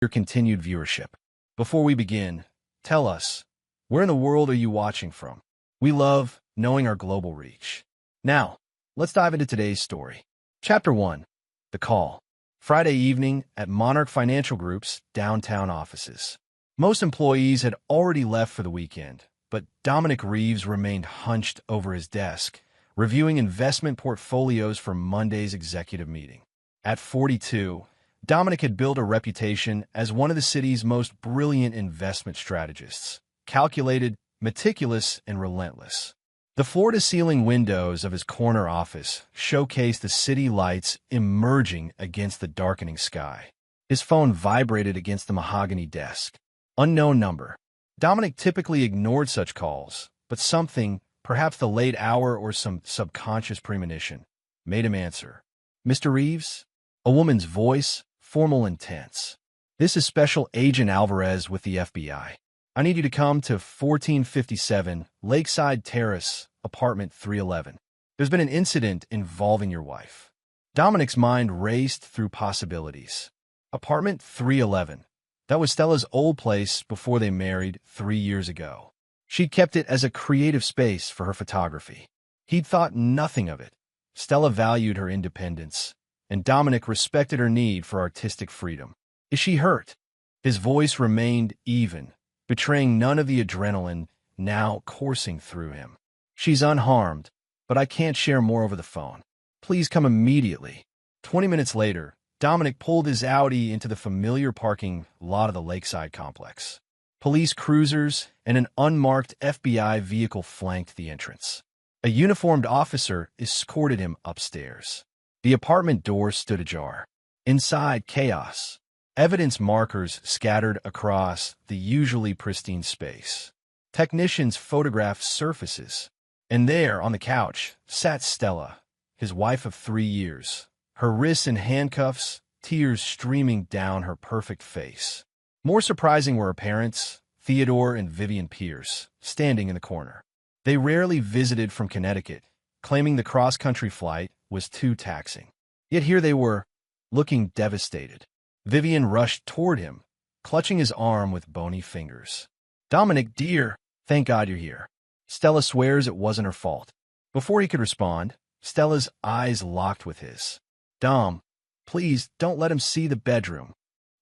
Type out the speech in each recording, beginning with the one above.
your continued viewership. Before we begin, tell us, where in the world are you watching from? We love knowing our global reach. Now, let's dive into today's story. Chapter 1. The Call. Friday evening at Monarch Financial Group's downtown offices. Most employees had already left for the weekend, but Dominic Reeves remained hunched over his desk, reviewing investment portfolios for Monday's executive meeting. At 42, Dominic had built a reputation as one of the city's most brilliant investment strategists, calculated, meticulous, and relentless. The floor-to-ceiling windows of his corner office showcased the city lights emerging against the darkening sky. His phone vibrated against the mahogany desk. Unknown number. Dominic typically ignored such calls, but something, perhaps the late hour or some subconscious premonition, made him answer. "Mr. Reeves?" A woman's voice, formal and tense. "This is Special Agent Alvarez with the FBI. I need you to come to 1457 Lakeside Terrace, apartment 311. There's been an incident involving your wife." Dominic's mind raced through possibilities. Apartment 311. That was Stella's old place before they married 3 years ago. She'd kept it as a creative space for her photography. He'd thought nothing of it. Stella valued her independence, and Dominic respected her need for artistic freedom. "Is she hurt?" His voice remained even, betraying none of the adrenaline now coursing through him. "She's unharmed, but I can't share more over the phone. Please come immediately." 20 minutes later, Dominic pulled his Audi into the familiar parking lot of the Lakeside complex. Police cruisers and an unmarked FBI vehicle flanked the entrance. A uniformed officer escorted him upstairs. The apartment door stood ajar. Inside, chaos. Evidence markers scattered across the usually pristine space. Technicians photographed surfaces. And there, on the couch, sat Stella, his wife of 3 years, her wrists in handcuffs, tears streaming down her perfect face. More surprising were her parents, Theodore and Vivian Pierce, standing in the corner. They rarely visited from Connecticut, claiming the cross-country flight was too taxing. Yet here they were, looking devastated. Vivian rushed toward him, clutching his arm with bony fingers. "Dominic, dear, thank God you're here." Stella swears it wasn't her fault. Before he could respond, Stella's eyes locked with his. "Dom, please don't let him see the bedroom."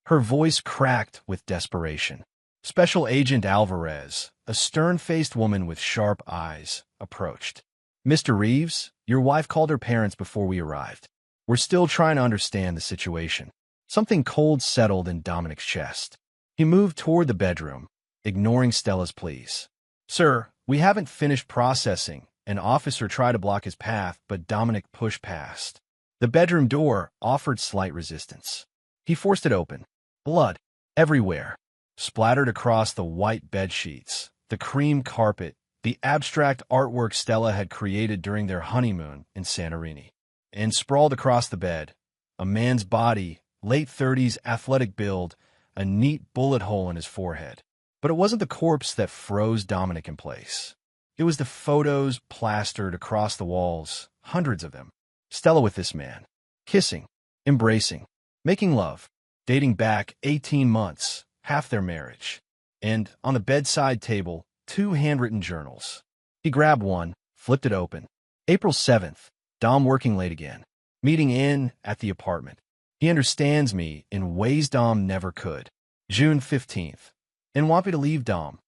Her voice cracked with desperation. Special Agent Alvarez, a stern-faced woman with sharp eyes, approached. "Mr. Reeves, your wife called her parents before we arrived. We're still trying to understand the situation." Something cold settled in Dominic's chest. He moved toward the bedroom, ignoring Stella's pleas. "Sir, we haven't finished processing." An officer tried to block his path, but Dominic pushed past. The bedroom door offered slight resistance. He forced it open. Blood everywhere, splattered across the white bed sheets, the cream carpet, the abstract artwork Stella had created during their honeymoon in Santorini. And sprawled across the bed, a man's body, late 30s, athletic build, a neat bullet hole in his forehead. But it wasn't the corpse that froze Dominic in place. It was the photos plastered across the walls, hundreds of them. Stella with this man, kissing, embracing, making love, dating back 18 months, half their marriage. And on the bedside table, 2 handwritten journals. He grabbed one, flipped it open. April 7th, Dom working late again. Meeting in at the apartment. He understands me in ways Dom never could. June 15th. And want me to leave Dom.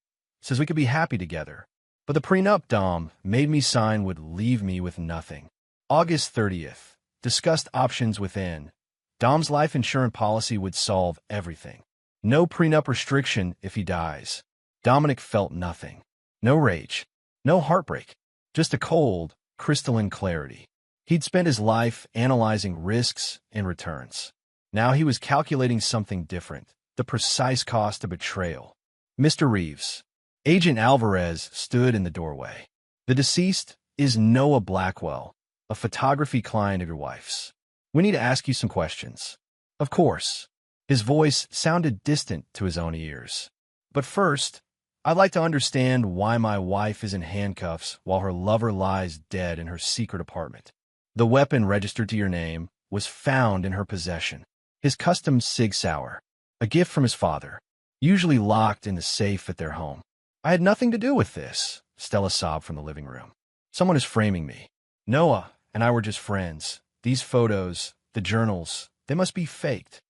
Says we could be happy together. But the prenup Dom made me sign would leave me with nothing. August 30th. Discussed options within. Dom's life insurance policy would solve everything. No prenup restriction if he dies. Dominic felt nothing. No rage. No heartbreak. Just a cold, crystalline clarity. He'd spent his life analyzing risks and returns. Now he was calculating something different, the precise cost of betrayal. "Mr. Reeves." Agent Alvarez stood in the doorway. "The deceased is Noah Blackwell, a photography client of your wife's. We need to ask you some questions." "Of course." His voice sounded distant to his own ears. "But first, I'd like to understand why my wife is in handcuffs while her lover lies dead in her secret apartment. The weapon registered to your name was found in her possession. His custom Sig Sauer. A gift from his father, usually locked in the safe at their home. I had nothing to do with this, Stella sobbed from the living room. Someone is framing me. Noah and I were just friends. These photos, the journals, they must be faked.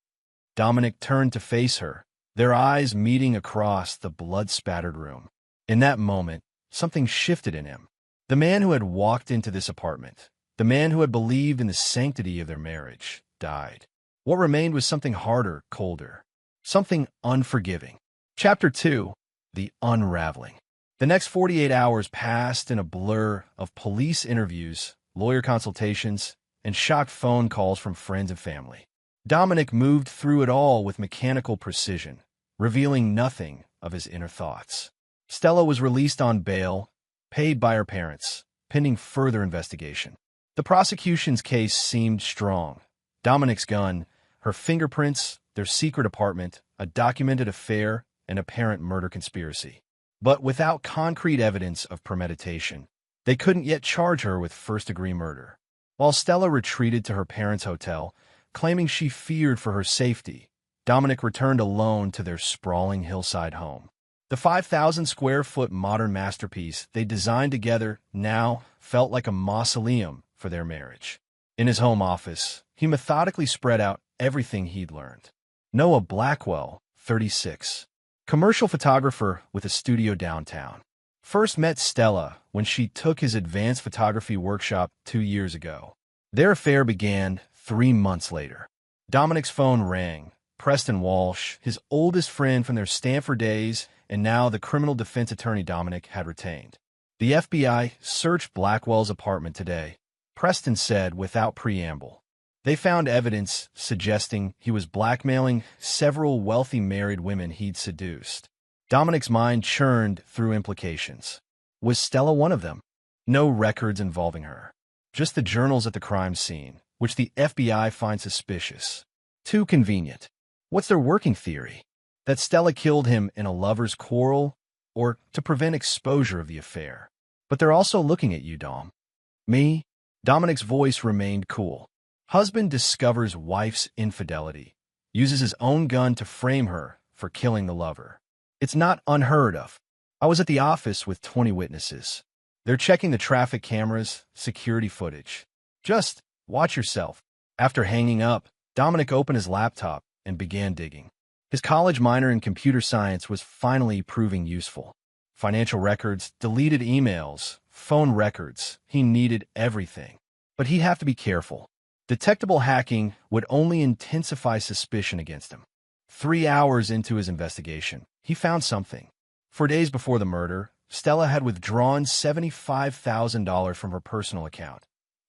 Dominic turned to face her, their eyes meeting across the blood-spattered room. In that moment, something shifted in him. The man who had walked into this apartment, the man who had believed in the sanctity of their marriage, died. What remained was something harder, colder, something unforgiving. Chapter 2. The Unraveling. The next 48 hours passed in a blur of police interviews, lawyer consultations, and shocked phone calls from friends and family. Dominic moved through it all with mechanical precision, revealing nothing of his inner thoughts. Stella was released on bail, paid by her parents, pending further investigation. The prosecution's case seemed strong. Dominic's gun, her fingerprints, their secret apartment, a documented affair, an apparent murder conspiracy. But without concrete evidence of premeditation, they couldn't yet charge her with first-degree murder. While Stella retreated to her parents' hotel, claiming she feared for her safety, Dominic returned alone to their sprawling hillside home. The 5,000-square-foot modern masterpiece they designed together now felt like a mausoleum for their marriage. In his home office, he methodically spread out everything he'd learned. Noah Blackwell, 36, commercial photographer with a studio downtown, first met Stella when she took his advanced photography workshop 2 years ago. Their affair began 3 months later. Dominic's phone rang. Preston Walsh, his oldest friend from their Stanford days, and now the criminal defense attorney Dominic had retained. The FBI searched Blackwell's apartment today, Preston said without preamble. They found evidence suggesting he was blackmailing several wealthy married women he'd seduced. Dominic's mind churned through implications. Was Stella one of them? No records involving her. Just the journals at the crime scene, which the FBI finds suspicious. Too convenient. What's their working theory? That Stella killed him in a lover's quarrel, or to prevent exposure of the affair? But they're also looking at you, Dom. Me? Dominic's voice remained cool. Husband discovers wife's infidelity, uses his own gun to frame her for killing the lover. It's not unheard of. I was at the office with 20 witnesses. They're checking the traffic cameras, security footage. Just watch yourself. After hanging up, Dominic opened his laptop and began digging. His college minor in computer science was finally proving useful. Financial records, deleted emails, phone records. He needed everything. But he'd have to be careful. Detectable hacking would only intensify suspicion against him. 3 hours into his investigation, he found something. 4 days before the murder, Stella had withdrawn $75,000 from her personal account,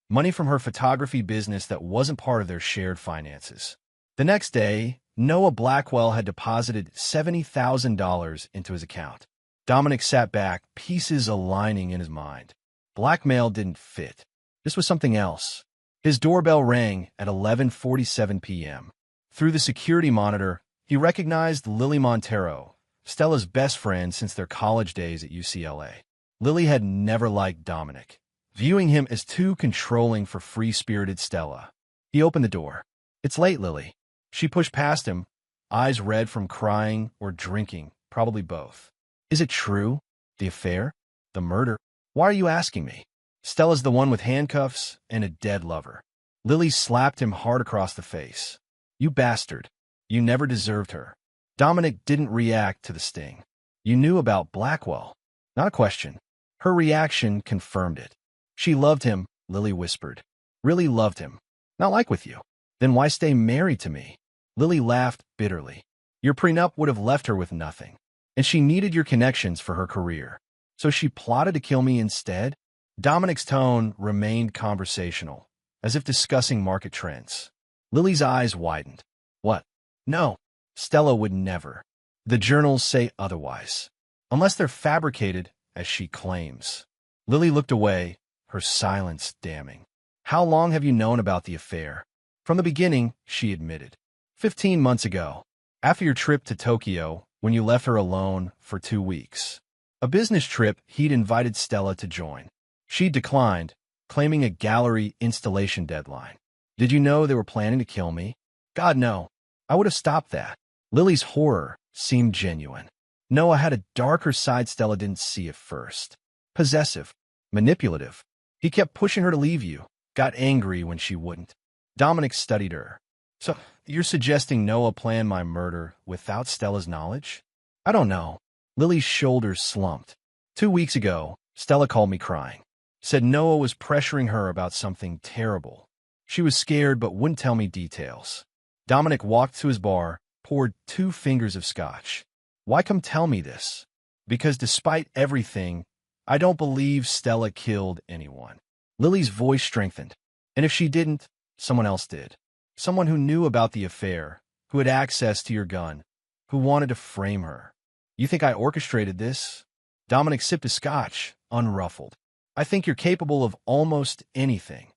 money from her photography business that wasn't part of their shared finances. The next day, Noah Blackwell had deposited $70,000 into his account. Dominic sat back, pieces aligning in his mind. Blackmail didn't fit. This was something else. His doorbell rang at 11:47 p.m. Through the security monitor, he recognized Lily Montero, Stella's best friend since their college days at UCLA. Lily had never liked Dominic, viewing him as too controlling for free-spirited Stella. He opened the door. "It's late, Lily." She pushed past him, eyes red from crying or drinking, probably both. "Is it true? The affair? The murder? Why are you asking me? Stella's the one with handcuffs and a dead lover." Lily slapped him hard across the face. "You bastard. You never deserved her." Dominic didn't react to the sting. "You knew about Blackwell." Not a question. Her reaction confirmed it. "She loved him," Lily whispered. "Really loved him. Not like with you. Then why stay married to me?" Lily laughed bitterly. "Your prenup would have left her with nothing. And she needed your connections for her career. So she plotted to kill me instead?" Dominic's tone remained conversational, as if discussing market trends. Lily's eyes widened. "What? No. Stella would never. The journals say otherwise. Unless they're fabricated, as she claims." Lily looked away, her silence damning. "How long have you known about the affair?" "From the beginning," she admitted. 15 months ago, after your trip to Tokyo, when you left her alone for 2 weeks. A business trip he'd invited Stella to join. She declined, claiming a gallery installation deadline. "Did you know they were planning to kill me?" "God, no. I would have stopped that." Lily's horror seemed genuine. Noah had a darker side Stella didn't see at first. Possessive, manipulative. He kept pushing her to leave you, got angry when she wouldn't. Dominic studied her. So, you're suggesting Noah planned my murder without Stella's knowledge? I don't know. Lily's shoulders slumped. 2 weeks ago, Stella called me crying. Said Noah was pressuring her about something terrible. She was scared but wouldn't tell me details. Dominic walked to his bar, poured 2 fingers of scotch. Why come tell me this? Because despite everything, I don't believe Stella killed anyone. Lily's voice strengthened. And if she didn't, someone else did. Someone who knew about the affair, who had access to your gun, who wanted to frame her. You think I orchestrated this? Dominic sipped his scotch, unruffled. I think you're capable of almost anything.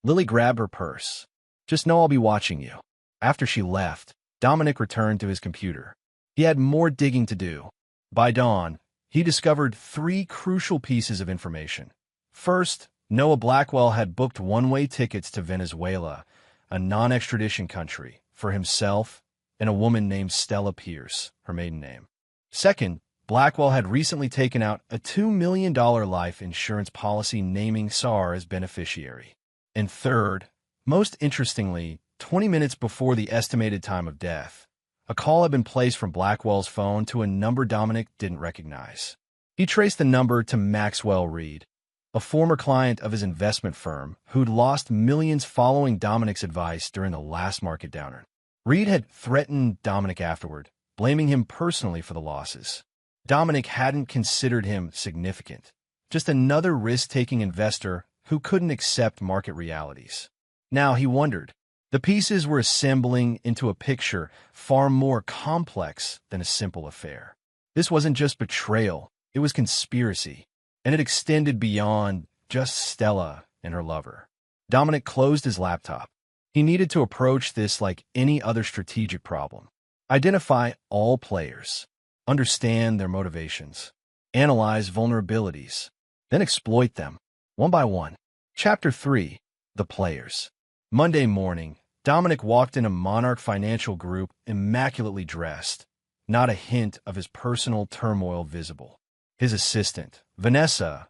Lily grabbed her purse. Just know I'll be watching you. After she left, Dominic returned to his computer. He had more digging to do. By dawn, he discovered 3 crucial pieces of information. First, Noah Blackwell had booked one-way tickets to Venezuela, a non-extradition country, for himself and a woman named Stella Pierce, her maiden name. Second, Blackwell had recently taken out a $2 million life insurance policy naming Saar as beneficiary. And third, most interestingly, 20 minutes before the estimated time of death, a call had been placed from Blackwell's phone to a number Dominic didn't recognize. He traced the number to Maxwell Reed, a former client of his investment firm who'd lost millions following Dominic's advice during the last market downturn. Reed had threatened Dominic afterward, blaming him personally for the losses. Dominic hadn't considered him significant, just another risk-taking investor who couldn't accept market realities. Now he wondered. The pieces were assembling into a picture far more complex than a simple affair. This wasn't just betrayal, it was conspiracy, and it extended beyond just Stella and her lover. Dominic closed his laptop. He needed to approach this like any other strategic problem. Identify all players, understand their motivations, analyze vulnerabilities, then exploit them, one by one. Chapter 3. The Players. Monday morning, Dominic walked in a Monarch Financial Group immaculately dressed, not a hint of his personal turmoil visible. His assistant, Vanessa,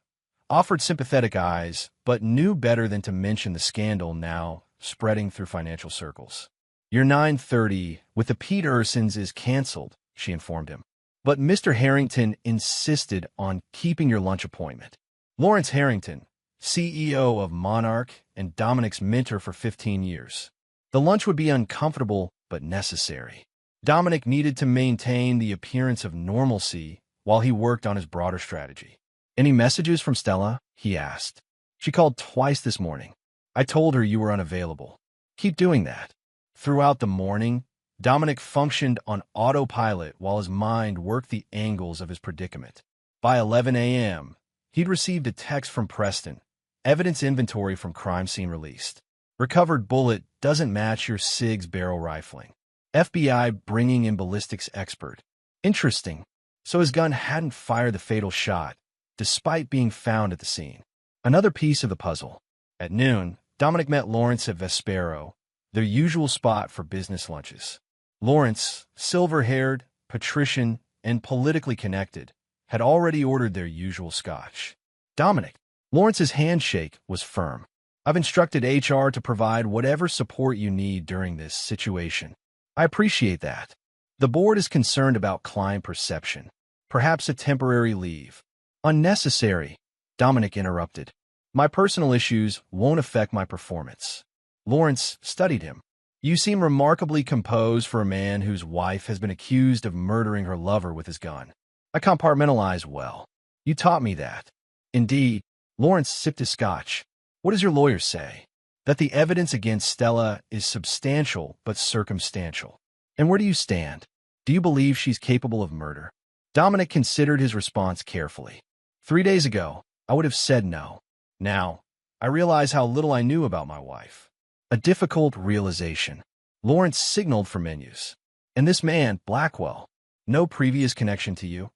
offered sympathetic eyes, but knew better than to mention the scandal now spreading through financial circles. Your 9:30 with the Pete Ursons is canceled, she informed him. But Mr. Harrington insisted on keeping your lunch appointment. Lawrence Harrington, CEO of Monarch and Dominic's mentor for 15 years. The lunch would be uncomfortable but necessary. Dominic needed to maintain the appearance of normalcy while he worked on his broader strategy. Any messages from Stella? He asked. She called twice this morning. I told her you were unavailable. Keep doing that. Throughout the morning, Dominic functioned on autopilot while his mind worked the angles of his predicament. By 11 a.m., he'd received a text from Preston. Evidence inventory from crime scene released. Recovered bullet doesn't match your SIG's barrel rifling. FBI bringing in ballistics expert. Interesting. So his gun hadn't fired the fatal shot, despite being found at the scene. Another piece of the puzzle. At noon, Dominic met Lawrence at Vespero, their usual spot for business lunches. Lawrence, silver-haired, patrician, and politically connected, had already ordered their usual scotch. Dominic. Lawrence's handshake was firm. I've instructed HR to provide whatever support you need during this situation. I appreciate that. The board is concerned about client perception. Perhaps a temporary leave. Unnecessary, Dominic interrupted. My personal issues won't affect my performance. Lawrence studied him. You seem remarkably composed for a man whose wife has been accused of murdering her lover with his gun. I compartmentalize well. You taught me that. Indeed, Lawrence sipped his scotch. What does your lawyer say? That the evidence against Stella is substantial but circumstantial. And where do you stand? Do you believe she's capable of murder? Dominic considered his response carefully. 3 days ago, I would have said no. Now, I realize how little I knew about my wife. A difficult realization. Lawrence signaled for menus. And this man, Blackwell, no previous connection to you?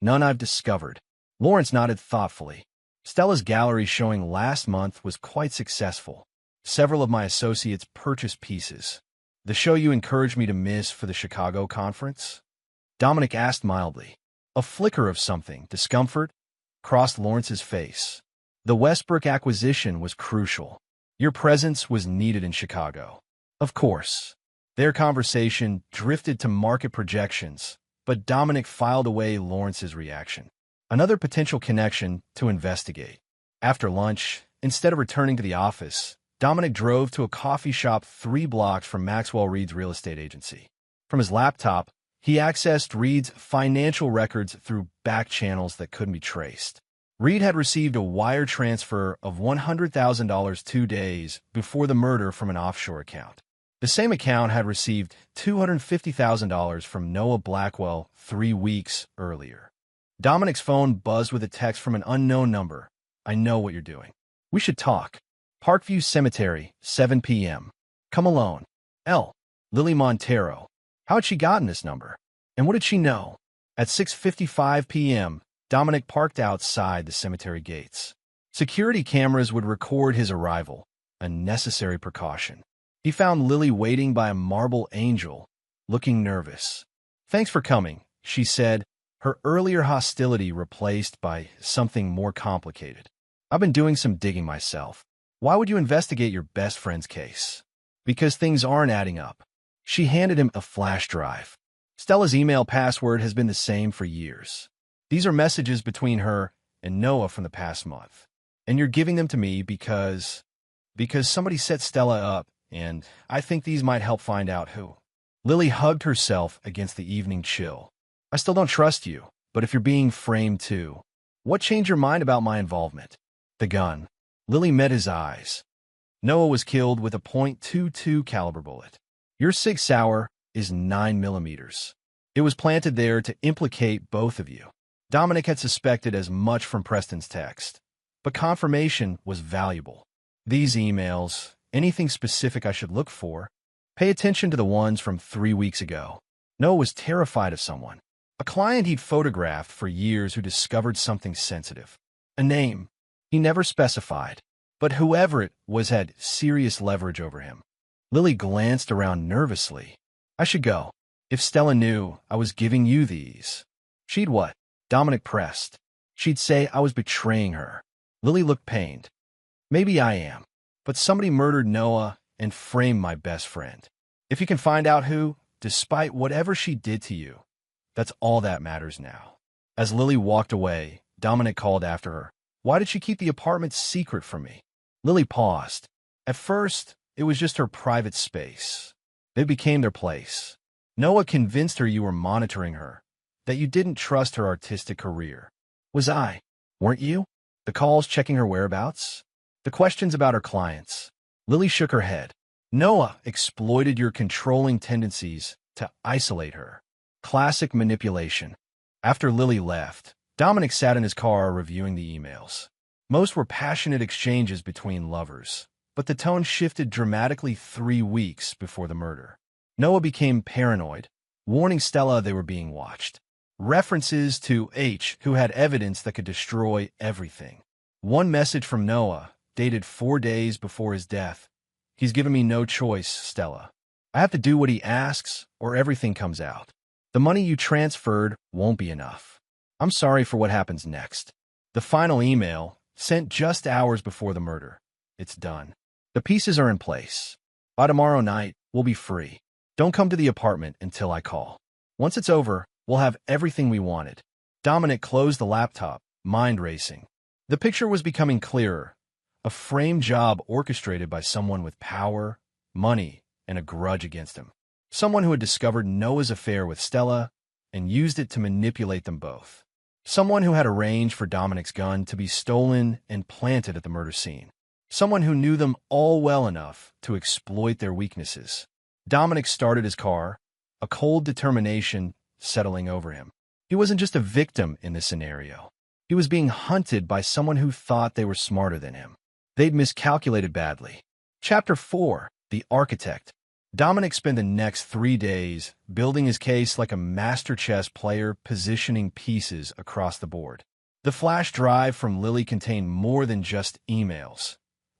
None I've discovered. Lawrence nodded thoughtfully. Stella's gallery showing last month was quite successful. Several of my associates purchased pieces. The show you encouraged me to miss for the Chicago conference? Dominic asked mildly. A flicker of something, discomfort, crossed Lawrence's face. The Westbrook acquisition was crucial. Your presence was needed in Chicago. Of course. Their conversation drifted to market projections, but Dominic filed away Lawrence's reaction. Another potential connection to investigate. After lunch, instead of returning to the office, Dominic drove to a coffee shop 3 blocks from Maxwell Reed's real estate agency. From his laptop, he accessed Reed's financial records through back channels that couldn't be traced. Reed had received a wire transfer of $100,000 2 days before the murder from an offshore account. The same account had received $250,000 from Noah Blackwell 3 weeks earlier. Dominic's phone buzzed with a text from an unknown number. I know what you're doing. We should talk. Parkview Cemetery, 7 p.m. Come alone. L. Lily Montero. How had she gotten this number? And what did she know? At 6:55 p.m., Dominic parked outside the cemetery gates. Security cameras would record his arrival, a necessary precaution. He found Lily waiting by a marble angel, looking nervous. Thanks for coming, she said, her earlier hostility replaced by something more complicated. I've been doing some digging myself. Why would you investigate your best friend's case? Because things aren't adding up. She handed him a flash drive. Stella's email password has been the same for years. These are messages between her and Noah from the past month. And you're giving them to me because somebody set Stella up, and I think these might help find out who. Lily hugged herself against the evening chill. I still don't trust you, but if you're being framed too, what changed your mind about my involvement? The gun. Lily met his eyes. Noah was killed with a .22 caliber bullet. Your Sig Sauer is 9 millimeters. It was planted there to implicate both of you. Dominic had suspected as much from Preston's text, but confirmation was valuable. These emails, anything specific I should look for? Pay attention to the ones from 3 weeks ago. Noah was terrified of someone. A client he'd photographed for years who discovered something sensitive. A name. He never specified, but whoever it was had serious leverage over him. Lily glanced around nervously. I should go. If Stella knew I was giving you these. She'd what? Dominic pressed. She'd say I was betraying her. Lily looked pained. Maybe I am, but somebody murdered Noah and framed my best friend. If you can find out who, despite whatever she did to you, that's all that matters now. As Lily walked away, Dominic called after her. Why did she keep the apartment secret from me? Lily paused. At first, it was just her private space. It became their place. Noah convinced her you were monitoring her, that you didn't trust her artistic career. Was I? Weren't you? The calls checking her whereabouts? The questions about her clients? Lily shook her head. Noah exploited your controlling tendencies to isolate her. Classic manipulation. After Lily left, Dominic sat in his car reviewing the emails. Most were passionate exchanges between lovers, but the tone shifted dramatically 3 weeks before the murder. Noah became paranoid, warning Stella they were being watched. References to H, who had evidence that could destroy everything. One message from Noah, dated 4 days before his death. He's given me no choice, Stella. I have to do what he asks, or everything comes out. The money you transferred won't be enough. I'm sorry for what happens next. The final email, sent just hours before the murder. It's done. The pieces are in place. By tomorrow night, we'll be free. Don't come to the apartment until I call. Once it's over, we'll have everything we wanted. Dominic closed the laptop, mind racing. The picture was becoming clearer. A frame job orchestrated by someone with power, money, and a grudge against him. Someone who had discovered Noah's affair with Stella and used it to manipulate them both. Someone who had arranged for Dominic's gun to be stolen and planted at the murder scene. Someone who knew them all well enough to exploit their weaknesses. Dominic started his car, a cold determination settling over him. He wasn't just a victim in this scenario. He was being hunted by someone who thought they were smarter than him. They'd miscalculated badly. Chapter 4. The Architect. Dominic spent the next 3 days building his case like a master chess player, positioning pieces across the board. The flash drive from Lily contained more than just emails.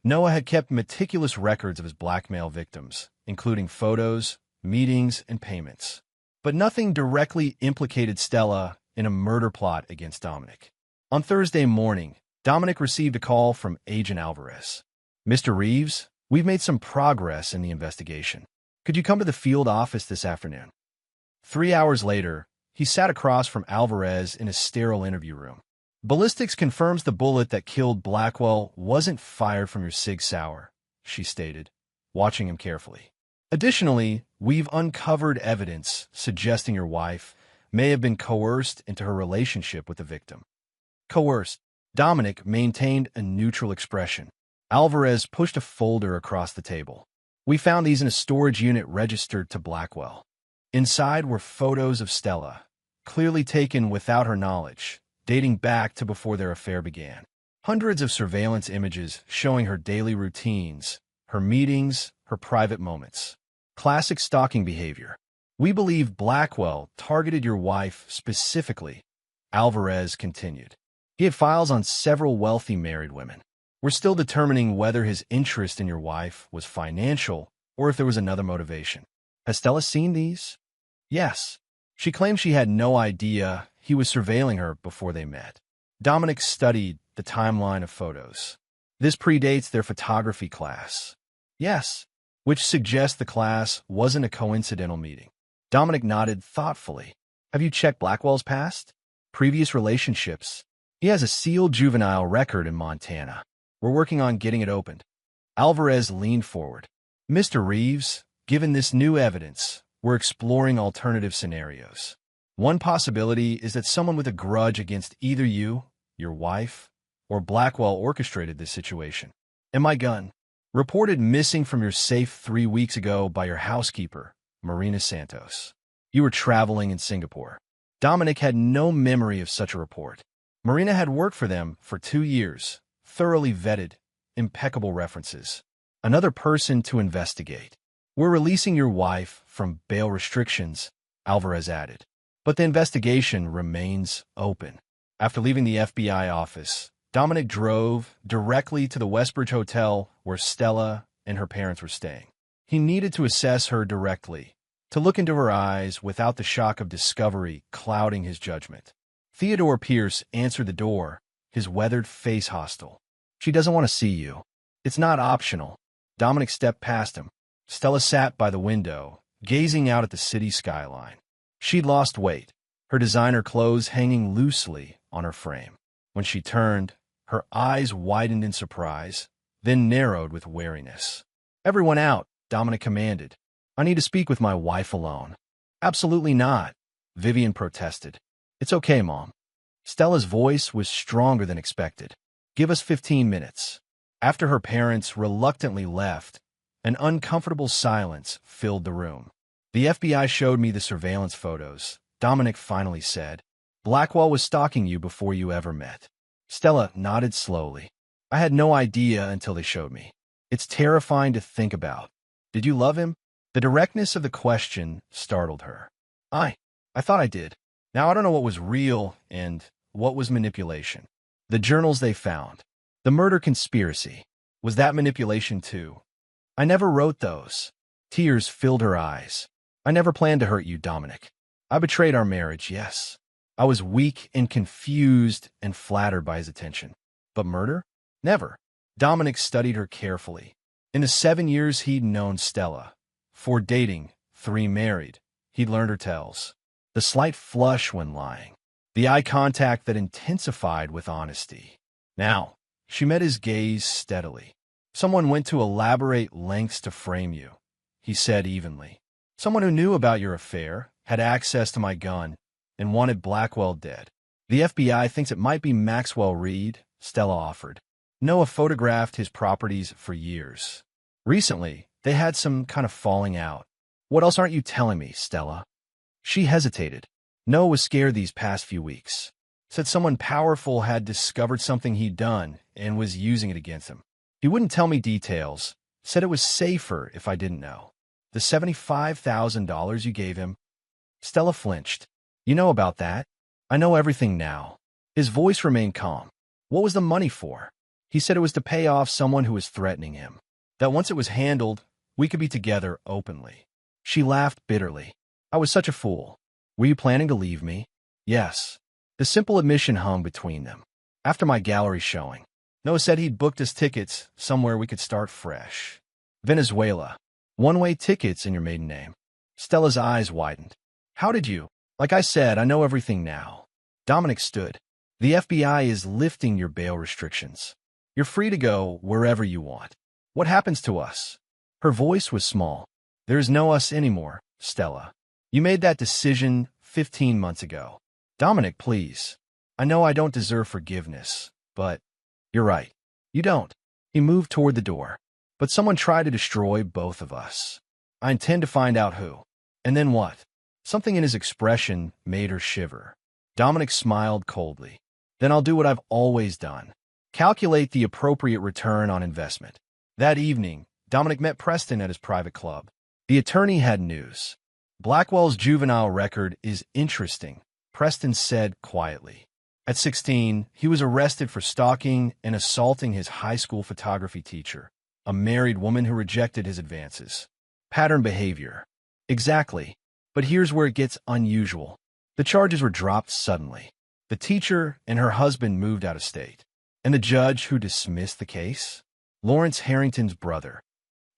Noah had kept meticulous records of his blackmail victims, including photos, meetings, and payments. But nothing directly implicated Stella in a murder plot against Dominic. On Thursday morning, Dominic received a call from Agent Alvarez. "Mr. Reeves, we've made some progress in the investigation. Could you come to the field office this afternoon?" 3 hours later, he sat across from Alvarez in a sterile interview room. "Ballistics confirms the bullet that killed Blackwell wasn't fired from your Sig Sauer," she stated, watching him carefully. "Additionally, we've uncovered evidence suggesting your wife may have been coerced into her relationship with the victim." Coerced. Dominic maintained a neutral expression. Alvarez pushed a folder across the table. "We found these in a storage unit registered to Blackwell. Inside were photos of Stella, clearly taken without her knowledge, dating back to before their affair began. Hundreds of surveillance images showing her daily routines, her meetings, her private moments. Classic stalking behavior. We believe Blackwell targeted your wife specifically," Alvarez continued. "He had files on several wealthy married women. We're still determining whether his interest in your wife was financial or if there was another motivation." "Has Stella seen these?" "Yes. She claims she had no idea he was surveilling her before they met." Dominic studied the timeline of photos. "This predates their photography class." "Yes," which suggests the class wasn't a coincidental meeting. Dominic nodded thoughtfully. "Have you checked Blackwell's past? Previous relationships? He has a sealed juvenile record in Montana. We're working on getting it opened." Alvarez leaned forward. "Mr. Reeves, given this new evidence, we're exploring alternative scenarios. One possibility is that someone with a grudge against either you, your wife, or Blackwell orchestrated this situation. And my gun, reported missing from your safe 3 weeks ago by your housekeeper, Marina Santos. You were traveling in Singapore." Dominic had no memory of such a report. Marina had worked for them for 2 years, thoroughly vetted, impeccable references. Another person to investigate. "We're releasing your wife from bail restrictions," Alvarez added. "But the investigation remains open." After leaving the FBI office, Dominic drove directly to the Westbridge Hotel where Stella and her parents were staying. He needed to assess her directly, to look into her eyes without the shock of discovery clouding his judgment. Theodore Pierce answered the door, his weathered face hostile. "She doesn't want to see you. It's not optional." Dominic stepped past him. Stella sat by the window, gazing out at the city skyline. She'd lost weight, her designer clothes hanging loosely on her frame. When she turned, her eyes widened in surprise, then narrowed with wariness. "Everyone out," Dominic commanded. "I need to speak with my wife alone." "Absolutely not," Vivian protested. "It's okay, Mom." Stella's voice was stronger than expected. "Give us 15 minutes. After her parents reluctantly left, an uncomfortable silence filled the room. "The FBI showed me the surveillance photos," Dominic finally said. "Blackwell was stalking you before you ever met." Stella nodded slowly. "I had no idea until they showed me. It's terrifying to think about." "Did you love him?" The directness of the question startled her. I thought I did. Now I don't know what was real and what was manipulation." "The journals they found. The murder conspiracy. Was that manipulation too?" "I never wrote those." Tears filled her eyes. "I never planned to hurt you, Dominic. I betrayed our marriage, yes. I was weak and confused and flattered by his attention. But murder? Never." Dominic studied her carefully. In the 7 years he'd known Stella, 4 dating, 3 married, he'd learned her tells. The slight flush when lying. The eye contact that intensified with honesty. Now, she met his gaze steadily. "Someone went to elaborate lengths to frame you," he said evenly. "Someone who knew about your affair, had access to my gun, and wanted Blackwell dead. The FBI thinks it might be Maxwell Reed," Stella offered. "Noah photographed his properties for years. Recently, they had some kind of falling out." "What else aren't you telling me, Stella?" She hesitated. Noah was scared these past few weeks. Said someone powerful had discovered something he'd done and was using it against him. He wouldn't tell me details, said it was safer if I didn't know. "The $75,000 you gave him?" Stella flinched. "You know about that?" "I know everything now." His voice remained calm. "What was the money for?" He said it was to pay off someone who was threatening him. That once it was handled, we could be together openly. She laughed bitterly. I was such a fool. Were you planning to leave me? Yes. The simple admission hung between them. After my gallery showing, Noah said he'd booked us tickets somewhere we could start fresh. Venezuela. One-way tickets in your maiden name. Stella's eyes widened. How did you? Like I said, I know everything now. Dominic stood. The FBI is lifting your bail restrictions. You're free to go wherever you want. What happens to us? Her voice was small. There's no us anymore, Stella. You made that decision 15 months ago. Dominic, please. I know I don't deserve forgiveness, but you're right. You don't. He moved toward the door. But someone tried to destroy both of us. I intend to find out who. And then what? Something in his expression made her shiver. Dominic smiled coldly. Then I'll do what I've always done. Calculate the appropriate return on investment. That evening, Dominic met Preston at his private club. The attorney had news. Blackwell's juvenile record is interesting, Preston said quietly. At 16, he was arrested for stalking and assaulting his high school photography teacher, a married woman who rejected his advances. Pattern behavior. Exactly. But here's where it gets unusual. The charges were dropped suddenly. The teacher and her husband moved out of state. And the judge who dismissed the case? Lawrence Harrington's brother.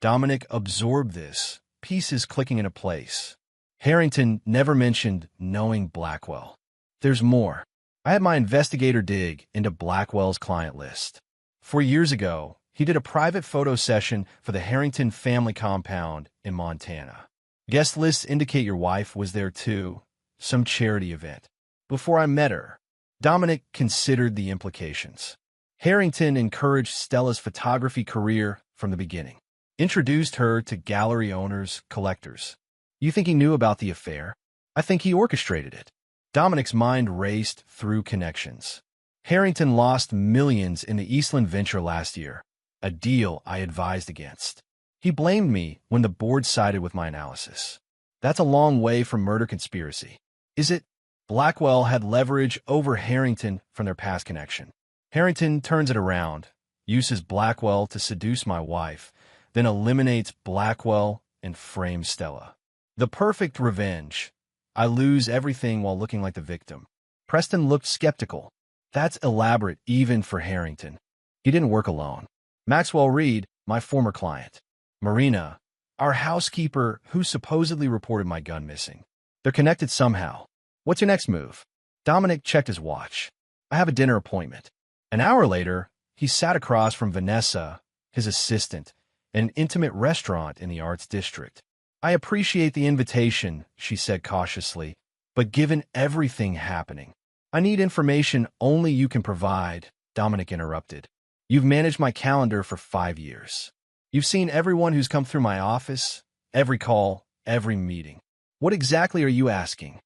Dominic absorbed this, pieces clicking into place. Harrington never mentioned knowing Blackwell. There's more. I had my investigator dig into Blackwell's client list. 4 years ago, he did a private photo session for the Harrington family compound in Montana. Guest lists indicate your wife was there too, some charity event. Before I met her, Dominic considered the implications. Harrington encouraged Stella's photography career from the beginning. Introduced her to gallery owners, collectors. You think he knew about the affair? I think he orchestrated it. Dominic's mind raced through connections. Harrington lost millions in the Eastland venture last year, a deal I advised against. He blamed me when the board sided with my analysis. That's a long way from murder conspiracy. Is it? Blackwell had leverage over Harrington from their past connection. Harrington turns it around, uses Blackwell to seduce my wife, then eliminates Blackwell and frames Stella. The perfect revenge. I lose everything while looking like the victim. Preston looked skeptical. That's elaborate even for Harrington. He didn't work alone. Maxwell Reed, my former client. Marina, our housekeeper who supposedly reported my gun missing. They're connected somehow. What's your next move? Dominic checked his watch. I have a dinner appointment. An hour later, he sat across from Vanessa, his assistant, at an intimate restaurant in the Arts District. I appreciate the invitation, she said cautiously, but given everything happening, I need information only you can provide, Dominic interrupted. You've managed my calendar for 5 years. You've seen everyone who's come through my office, every call, every meeting. What exactly are you asking?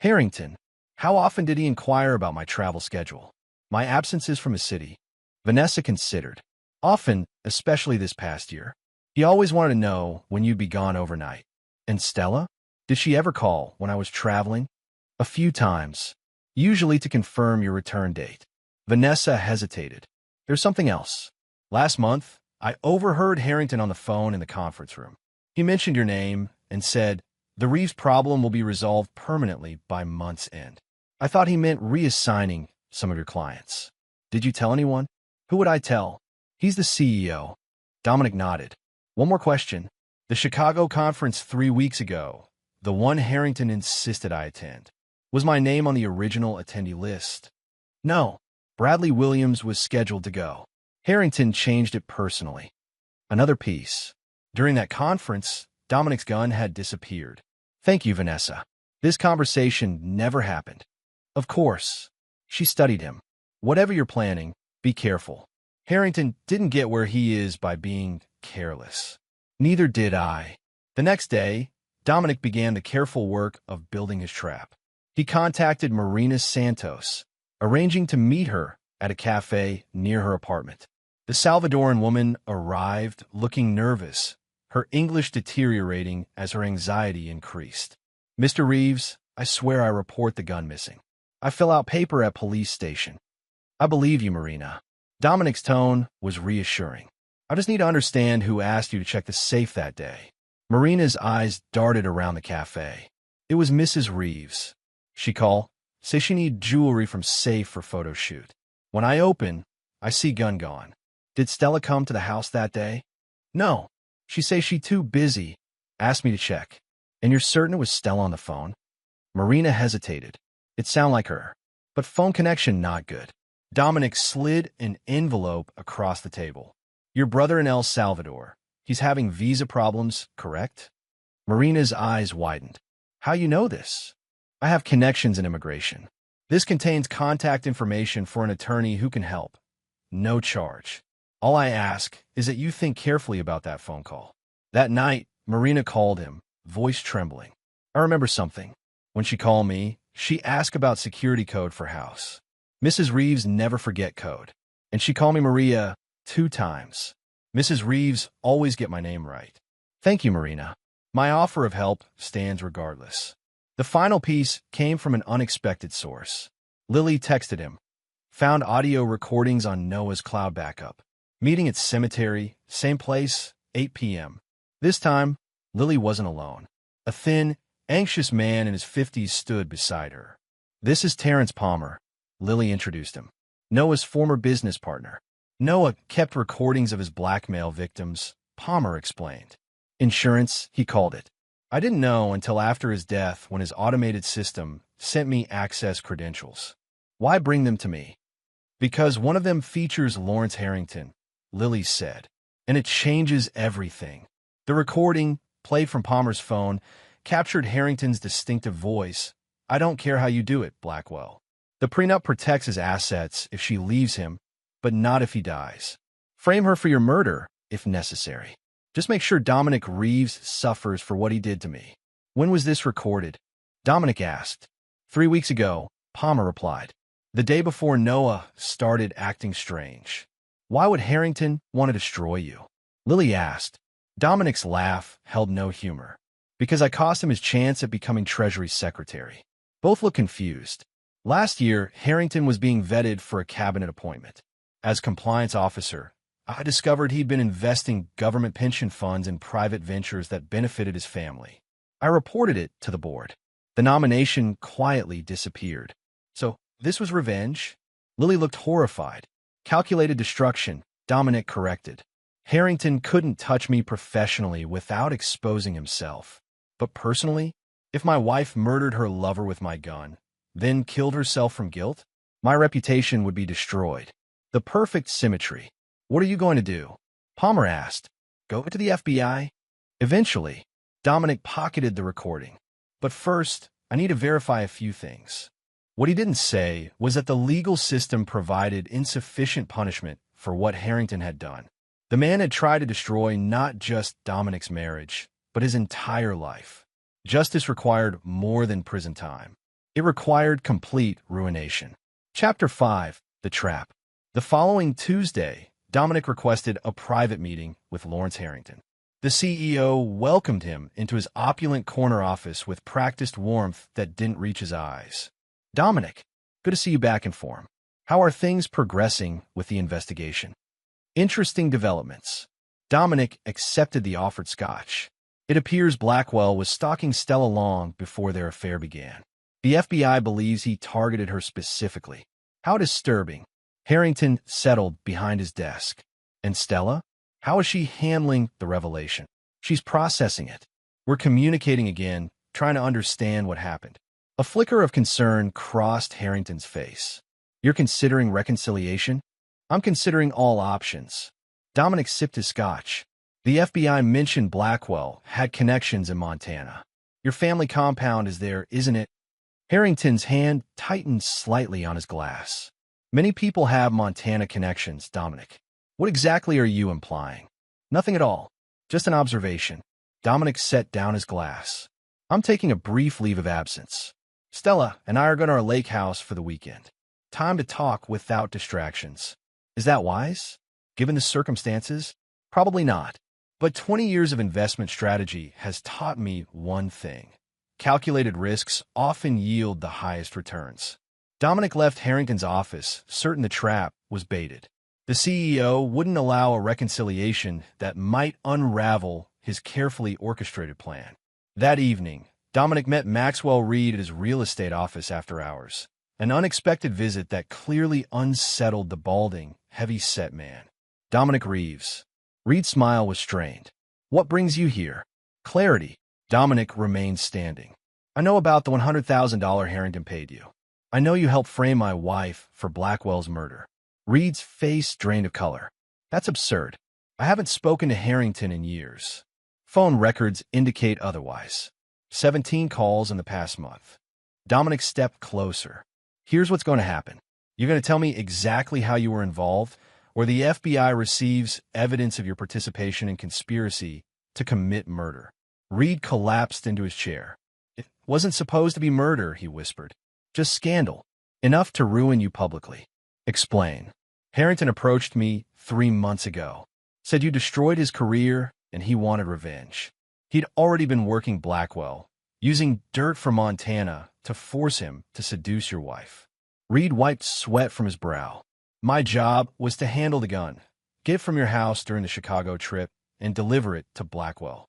Harrington, how often did he inquire about my travel schedule? My absences from his city? Vanessa considered. Often, especially this past year. He always wanted to know when you'd be gone overnight. And Stella? Did she ever call when I was traveling? A few times, usually to confirm your return date. Vanessa hesitated. There's something else. Last month, I overheard Harrington on the phone in the conference room. He mentioned your name and said, the Reeves problem will be resolved permanently by month's end. I thought he meant reassigning some of your clients. Did you tell anyone? Who would I tell? He's the CEO. Dominic nodded. One more question. The Chicago conference 3 weeks ago, the one Harrington insisted I attend, was my name on the original attendee list? No. Bradley Williams was scheduled to go. Harrington changed it personally. Another piece. During that conference, Dominic's gun had disappeared. Thank you, Vanessa. This conversation never happened. Of course. She studied him. Whatever you're planning, be careful. Harrington didn't get where he is by being careless. Neither did I. The next day, Dominic began the careful work of building his trap. He contacted Marina Santos, arranging to meet her at a cafe near her apartment. The Salvadoran woman arrived looking nervous, her English deteriorating as her anxiety increased. Mr. Reeves, I swear I report the gun missing. I fill out paper at police station. I believe you, Marina. Dominic's tone was reassuring. I just need to understand who asked you to check the safe that day. Marina's eyes darted around the cafe. It was Mrs. Reeves. She called, say she need jewelry from safe for photo shoot. When I open, I see gun gone. Did Stella come to the house that day? No. She say she too busy. Asked me to check. And you're certain it was Stella on the phone? Marina hesitated. It sounded like her. But phone connection not good. Dominic slid an envelope across the table. Your brother in El Salvador. He's having visa problems, correct? Marina's eyes widened. How you know this? I have connections in immigration. This contains contact information for an attorney who can help. No charge. All I ask is that you think carefully about that phone call. That night, Marina called him, voice trembling. I remember something. When she called me, she asked about security code for house. Mrs. Reeves never forget code. And she called me Maria 2 times. Mrs. Reeves always get my name right. Thank you, Marina. My offer of help stands regardless. The final piece came from an unexpected source. Lily texted him. Found audio recordings on Noah's cloud backup. Meeting at cemetery, same place, 8 p.m. This time, Lily wasn't alone. A thin, anxious man in his 50s stood beside her. This is Terrence Palmer, Lily introduced him. Noah's former business partner. Noah kept recordings of his blackmail victims, Palmer explained. Insurance, he called it. I didn't know until after his death when his automated system sent me access credentials. Why bring them to me? Because one of them features Lawrence Harrington, Lily said, and it changes everything. The recording, played from Palmer's phone, captured Harrington's distinctive voice. I don't care how you do it, Blackwell. The prenup protects his assets if she leaves him, but not if he dies. Frame her for your murder, if necessary. Just make sure Dominic Reeves suffers for what he did to me. When was this recorded? Dominic asked. 3 weeks ago, Palmer replied. The day before Noah started acting strange. Why would Harrington want to destroy you? Lily asked. Dominic's laugh held no humor. Because I cost him his chance at becoming Treasury Secretary. Both looked confused. Last year, Harrington was being vetted for a cabinet appointment. As compliance officer, I discovered he'd been investing government pension funds in private ventures that benefited his family. I reported it to the board. The nomination quietly disappeared. So, this was revenge? Lily looked horrified. Calculated destruction, Dominic corrected. Harrington couldn't touch me professionally without exposing himself. But personally, if my wife murdered her lover with my gun, then killed herself from guilt, my reputation would be destroyed. The perfect symmetry. What are you going to do? Palmer asked. Go to the FBI? Eventually, Dominic pocketed the recording. But first, I need to verify a few things. What he didn't say was that the legal system provided insufficient punishment for what Harrington had done. The man had tried to destroy not just Dominic's marriage, but his entire life. Justice required more than prison time. It required complete ruination. Chapter 5, The Trap. The following Tuesday, Dominic requested a private meeting with Lawrence Harrington. The CEO welcomed him into his opulent corner office with practiced warmth that didn't reach his eyes. Dominic, good to see you back in form. How are things progressing with the investigation? Interesting developments. Dominic accepted the offered scotch. It appears Blackwell was stalking Stella long before their affair began. The FBI believes he targeted her specifically. How disturbing. Harrington settled behind his desk. And Stella? How is she handling the revelation? She's processing it. We're communicating again, trying to understand what happened. A flicker of concern crossed Harrington's face. You're considering reconciliation? I'm considering all options. Dominic sipped his scotch. The FBI mentioned Blackwell had connections in Montana. Your family compound is there, isn't it? Harrington's hand tightened slightly on his glass. Many people have Montana connections, Dominic. What exactly are you implying? Nothing at all. Just an observation. Dominic set down his glass. I'm taking a brief leave of absence. Stella and I are going to our lake house for the weekend. Time to talk without distractions. Is that wise? Given the circumstances? Probably not. But 20 years of investment strategy has taught me one thing. Calculated risks often yield the highest returns. Dominic left Harrington's office, certain the trap was baited. The CEO wouldn't allow a reconciliation that might unravel his carefully orchestrated plan. That evening, Dominic met Maxwell Reed at his real estate office after hours, an unexpected visit that clearly unsettled the balding, heavy-set man. Dominic Reeves. Reed's smile was strained. What brings you here? Clarity. Dominic remained standing. I know about the $100,000 Harrington paid you. I know you helped frame my wife for Blackwell's murder. Reed's face drained of color. That's absurd. I haven't spoken to Harrington in years. Phone records indicate otherwise. 17 calls in the past month. Dominic stepped closer. Here's what's going to happen. You're going to tell me exactly how you were involved, or the FBI receives evidence of your participation in conspiracy to commit murder. Reed collapsed into his chair. It wasn't supposed to be murder, he whispered. Just scandal. Enough to ruin you publicly. Explain. Harrington approached me 3 months ago. Said you destroyed his career and he wanted revenge. He'd already been working Blackwell, using dirt from Montana to force him to seduce your wife. Reed wiped sweat from his brow. My job was to handle the gun, get it from your house during the Chicago trip, and deliver it to Blackwell.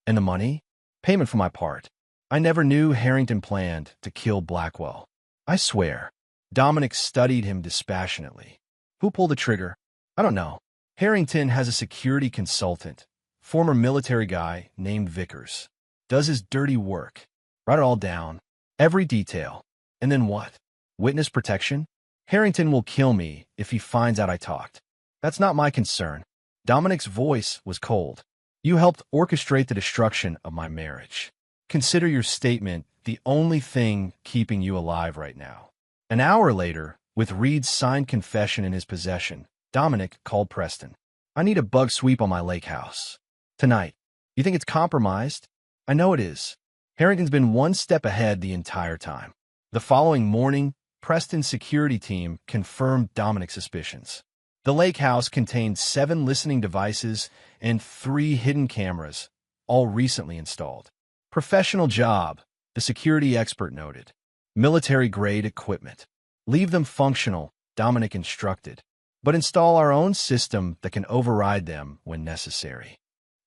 And the money? Payment for my part. I never knew Harrington planned to kill Blackwell. I swear. Dominic studied him dispassionately. Who pulled the trigger? I don't know. Harrington has a security consultant, former military guy named Vickers. Does his dirty work. Write it all down. Every detail. And then what? Witness protection? Harrington will kill me if he finds out I talked. That's not my concern. Dominic's voice was cold. You helped orchestrate the destruction of my marriage. Consider your statement the only thing keeping you alive right now. An hour later, with Reed's signed confession in his possession, Dominic called Preston. I need a bug sweep on my lake house. Tonight. You think it's compromised? I know it is. Harrington's been one step ahead the entire time. The following morning, Preston's security team confirmed Dominic's suspicions. The lake house contained 7 listening devices and 3 hidden cameras, all recently installed. Professional job, the security expert noted. Military-grade equipment. Leave them functional, Dominic instructed, but install our own system that can override them when necessary.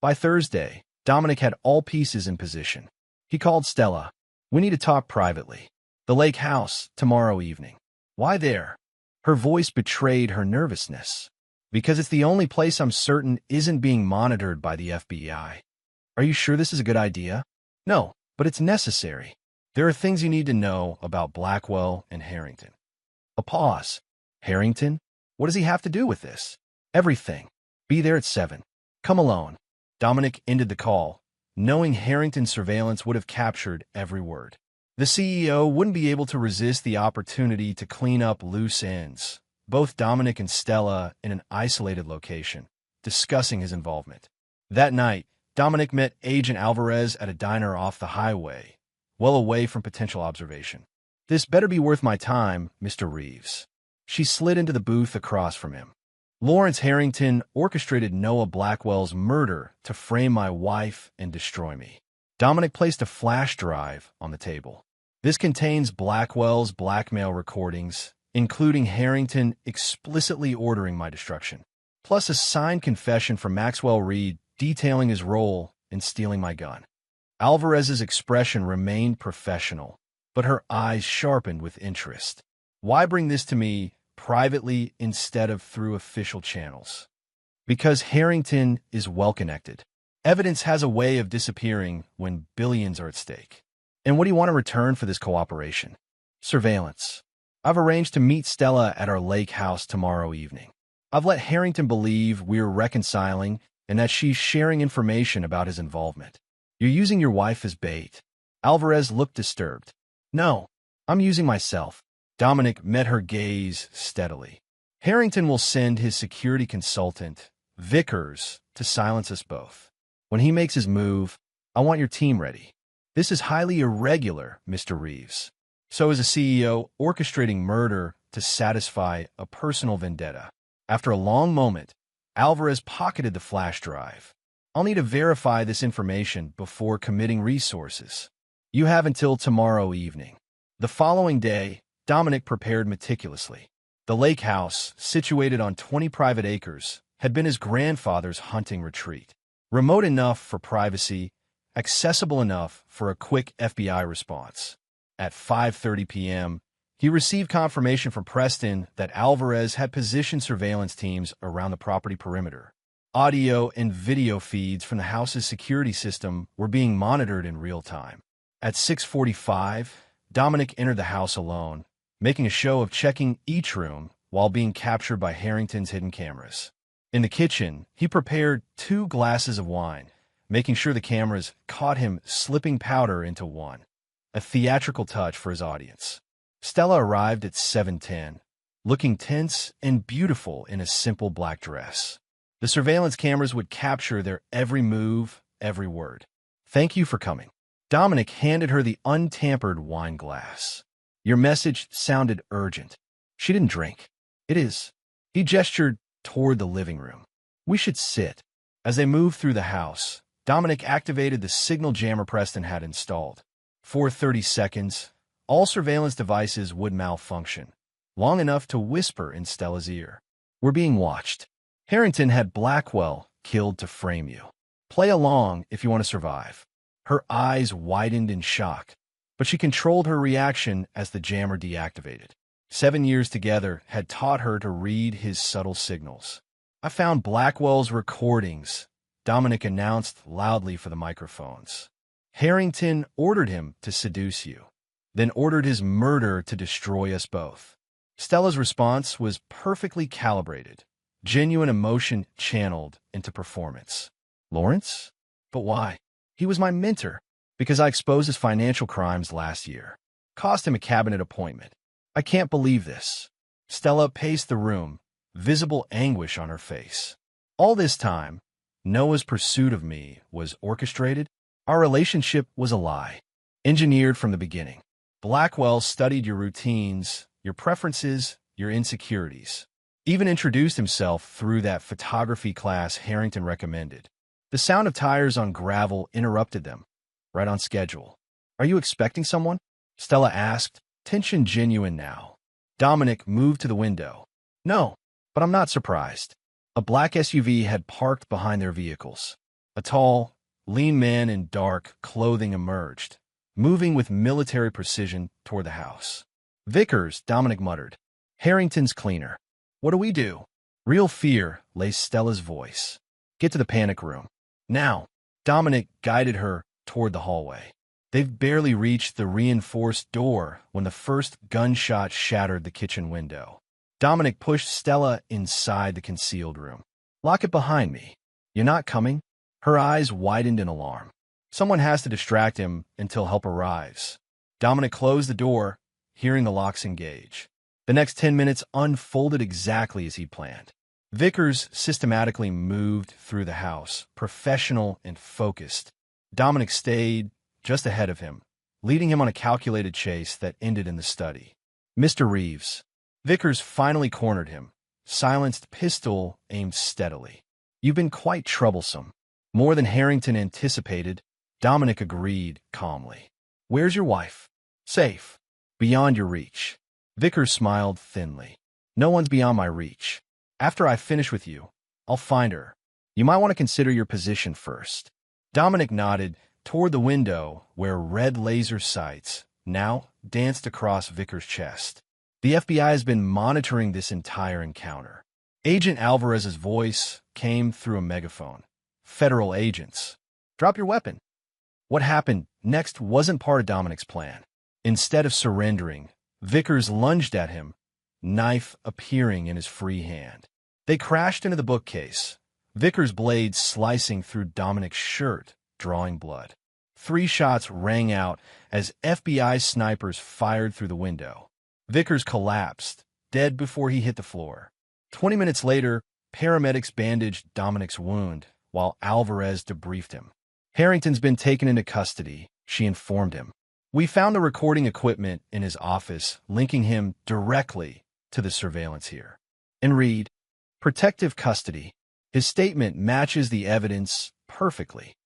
By Thursday, Dominic had all pieces in position. He called Stella. We need to talk privately. The lake house, tomorrow evening. Why there? Her voice betrayed her nervousness. Because it's the only place I'm certain isn't being monitored by the FBI. Are you sure this is a good idea? No, but it's necessary. There are things you need to know about Blackwell and Harrington. A pause. Harrington? What does he have to do with this? Everything. Be there at 7. Come alone. Dominic ended the call, knowing Harrington's surveillance would have captured every word. The CEO wouldn't be able to resist the opportunity to clean up loose ends, both Dominic and Stella in an isolated location, discussing his involvement. That night, Dominic met Agent Alvarez at a diner off the highway, well away from potential observation. This better be worth my time, Mr. Reeves. She slid into the booth across from him. Lawrence Harrington orchestrated Noah Blackwell's murder to frame my wife and destroy me. Dominic placed a flash drive on the table. This contains Blackwell's blackmail recordings, including Harrington explicitly ordering my destruction, plus a signed confession from Maxwell Reed detailing his role in stealing my gun. Alvarez's expression remained professional, but her eyes sharpened with interest. Why bring this to me privately instead of through official channels? Because Harrington is well-connected. Evidence has a way of disappearing when billions are at stake. And what do you want in return for this cooperation? Surveillance. I've arranged to meet Stella at our lake house tomorrow evening. I've let Harrington believe we're reconciling and that she's sharing information about his involvement. You're using your wife as bait. Alvarez looked disturbed. No, I'm using myself. Dominic met her gaze steadily. Harrington will send his security consultant, Vickers, to silence us both. When he makes his move, I want your team ready. This is highly irregular, Mr. Reeves. So is a CEO orchestrating murder to satisfy a personal vendetta. After a long moment, Alvarez pocketed the flash drive. I'll need to verify this information before committing resources. You have until tomorrow evening. The following day, Dominic prepared meticulously. The lake house, situated on 20 private acres, had been his grandfather's hunting retreat. Remote enough for privacy, accessible enough for a quick FBI response. At 5:30 p.m., he received confirmation from Preston that Alvarez had positioned surveillance teams around the property perimeter. Audio and video feeds from the house's security system were being monitored in real time. At 6:45, Dominic entered the house alone, making a show of checking each room while being captured by Harrington's hidden cameras. In the kitchen, he prepared 2 glasses of wine, making sure the cameras caught him slipping powder into one. A theatrical touch for his audience. Stella arrived at 7:10, looking tense and beautiful in a simple black dress. The surveillance cameras would capture their every move, every word. "Thank you for coming." Dominic handed her the untampered wine glass. "Your message sounded urgent." She didn't drink. "It is." He gestured toward the living room. "We should sit." As they moved through the house, Dominic activated the signal jammer Preston had installed. For 30 seconds, all surveillance devices would malfunction, long enough to whisper in Stella's ear. "We're being watched. Harrington had Blackwell killed to frame you. Play along if you want to survive." Her eyes widened in shock, but she controlled her reaction as the jammer deactivated. 7 years together had taught her to read his subtle signals. "I found Blackwell's recordings," Dominic announced loudly for the microphones. "Harrington ordered him to seduce you, then ordered his murder to destroy us both." Stella's response was perfectly calibrated, genuine emotion channeled into performance. "Lawrence? But why?" "He was my mentor, because I exposed his financial crimes last year. Cost him a cabinet appointment. I can't believe this." Stella paced the room, visible anguish on her face. "All this time, Noah's pursuit of me was orchestrated. Our relationship was a lie, engineered from the beginning. Blackwell studied your routines, your preferences, your insecurities. Even introduced himself through that photography class Harrington recommended." The sound of tires on gravel interrupted them, right on schedule. "Are you expecting someone?" Stella asked, tension genuine now. Dominic moved to the window. "No, but I'm not surprised." A black SUV had parked behind their vehicles. A tall, lean man in dark clothing emerged, moving with military precision toward the house. "Vickers," Dominic muttered. "Harrington's cleaner." "What do we do?" Real fear laced Stella's voice. "Get to the panic room. Now." Dominic guided her toward the hallway. They've barely reached the reinforced door when the first gunshot shattered the kitchen window. Dominic pushed Stella inside the concealed room. "Lock it behind me." "You're not coming?" Her eyes widened in alarm. "Someone has to distract him until help arrives." Dominic closed the door, hearing the locks engage. The next 10 minutes unfolded exactly as he'd planned. Vickers systematically moved through the house, professional and focused. Dominic stayed just ahead of him, leading him on a calculated chase that ended in the study. "Mr. Reeves." Vickers finally cornered him, silenced pistol aimed steadily. "You've been quite troublesome." More than Harrington anticipated, Dominic agreed calmly. "Where's your wife?" "Safe. Beyond your reach." Vickers smiled thinly. "No one's beyond my reach. After I finish with you, I'll find her. You might want to consider your position first." Dominic nodded toward the window where red laser sights now danced across Vickers' chest. "The FBI has been monitoring this entire encounter." Agent Alvarez's voice came through a megaphone. "Federal agents. Drop your weapon." What happened next wasn't part of Dominic's plan. Instead of surrendering, Vickers lunged at him, knife appearing in his free hand. They crashed into the bookcase, Vickers' blade slicing through Dominic's shirt, drawing blood. 3 shots rang out as FBI snipers fired through the window. Vickers collapsed, dead before he hit the floor. 20 minutes later, paramedics bandaged Dominic's wound, while Alvarez debriefed him. "Harrington's been taken into custody," she informed him. "We found the recording equipment in his office, linking him directly to the surveillance here." And read, "Protective custody." His statement matches the evidence perfectly.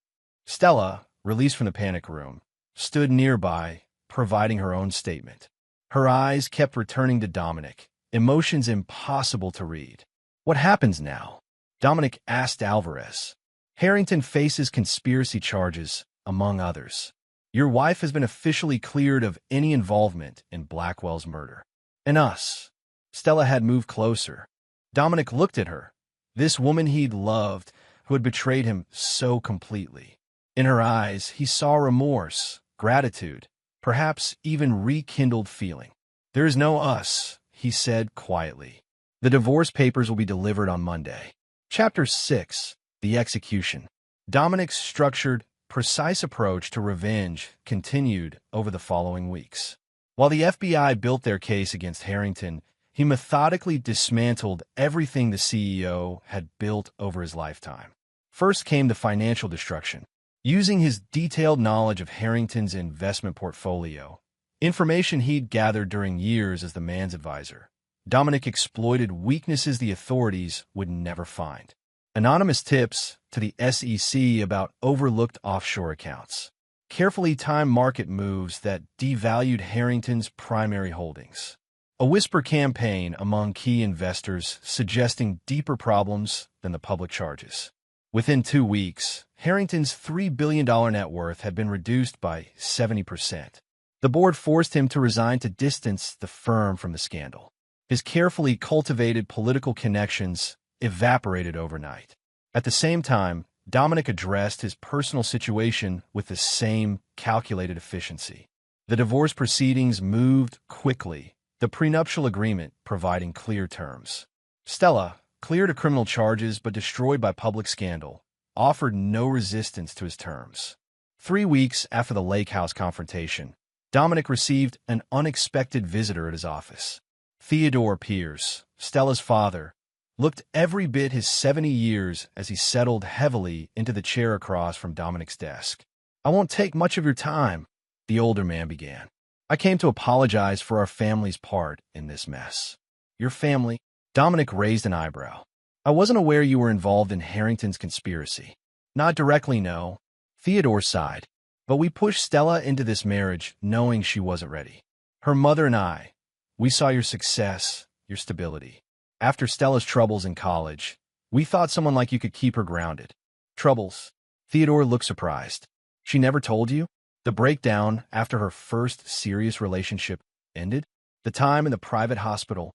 Stella, released from the panic room, stood nearby, providing her own statement. Her eyes kept returning to Dominic, emotions impossible to read. What happens now? Dominic asked Alvarez. Harrington faces conspiracy charges, among others. Your wife has been officially cleared of any involvement in Blackwell's murder. And us. Stella had moved closer. Dominic looked at her, this woman he'd loved, who had betrayed him so completely. In her eyes, he saw remorse, gratitude, perhaps even rekindled feeling. There is no us, he said quietly. The divorce papers will be delivered on Monday. Chapter 6. The Execution. Dominic's structured, precise approach to revenge continued over the following weeks. While the FBI built their case against Harrington, he methodically dismantled everything the CEO had built over his lifetime. First came the financial destruction. Using his detailed knowledge of Harrington's investment portfolio, information he'd gathered during years as the man's advisor, Dominic exploited weaknesses the authorities would never find. Anonymous tips to the SEC about overlooked offshore accounts. Carefully timed market moves that devalued Harrington's primary holdings. A whisper campaign among key investors suggesting deeper problems than the public charges. Within 2 weeks, Harrington's $3 billion net worth had been reduced by 70%. The board forced him to resign to distance the firm from the scandal. His carefully cultivated political connections evaporated overnight. At the same time, Dominic addressed his personal situation with the same calculated efficiency. The divorce proceedings moved quickly, the prenuptial agreement providing clear terms. Stella, cleared of criminal charges but destroyed by public scandal, offered no resistance to his terms. 3 weeks after the Lake House confrontation, Dominic received an unexpected visitor at his office. Theodore Pierce, Stella's father, looked every bit his 70 years as he settled heavily into the chair across from Dominic's desk. "I won't take much of your time," the older man began. "I came to apologize for our family's part in this mess." "Your family?" Dominic raised an eyebrow. "I wasn't aware you were involved in Harrington's conspiracy." "Not directly, no." Theodore sighed. "But we pushed Stella into this marriage knowing she wasn't ready. Her mother and I, we saw your success, your stability. After Stella's troubles in college, we thought someone like you could keep her grounded." "Troubles?" Theodore looked surprised. "She never told you?" The breakdown after her first serious relationship ended? The time in the private hospital?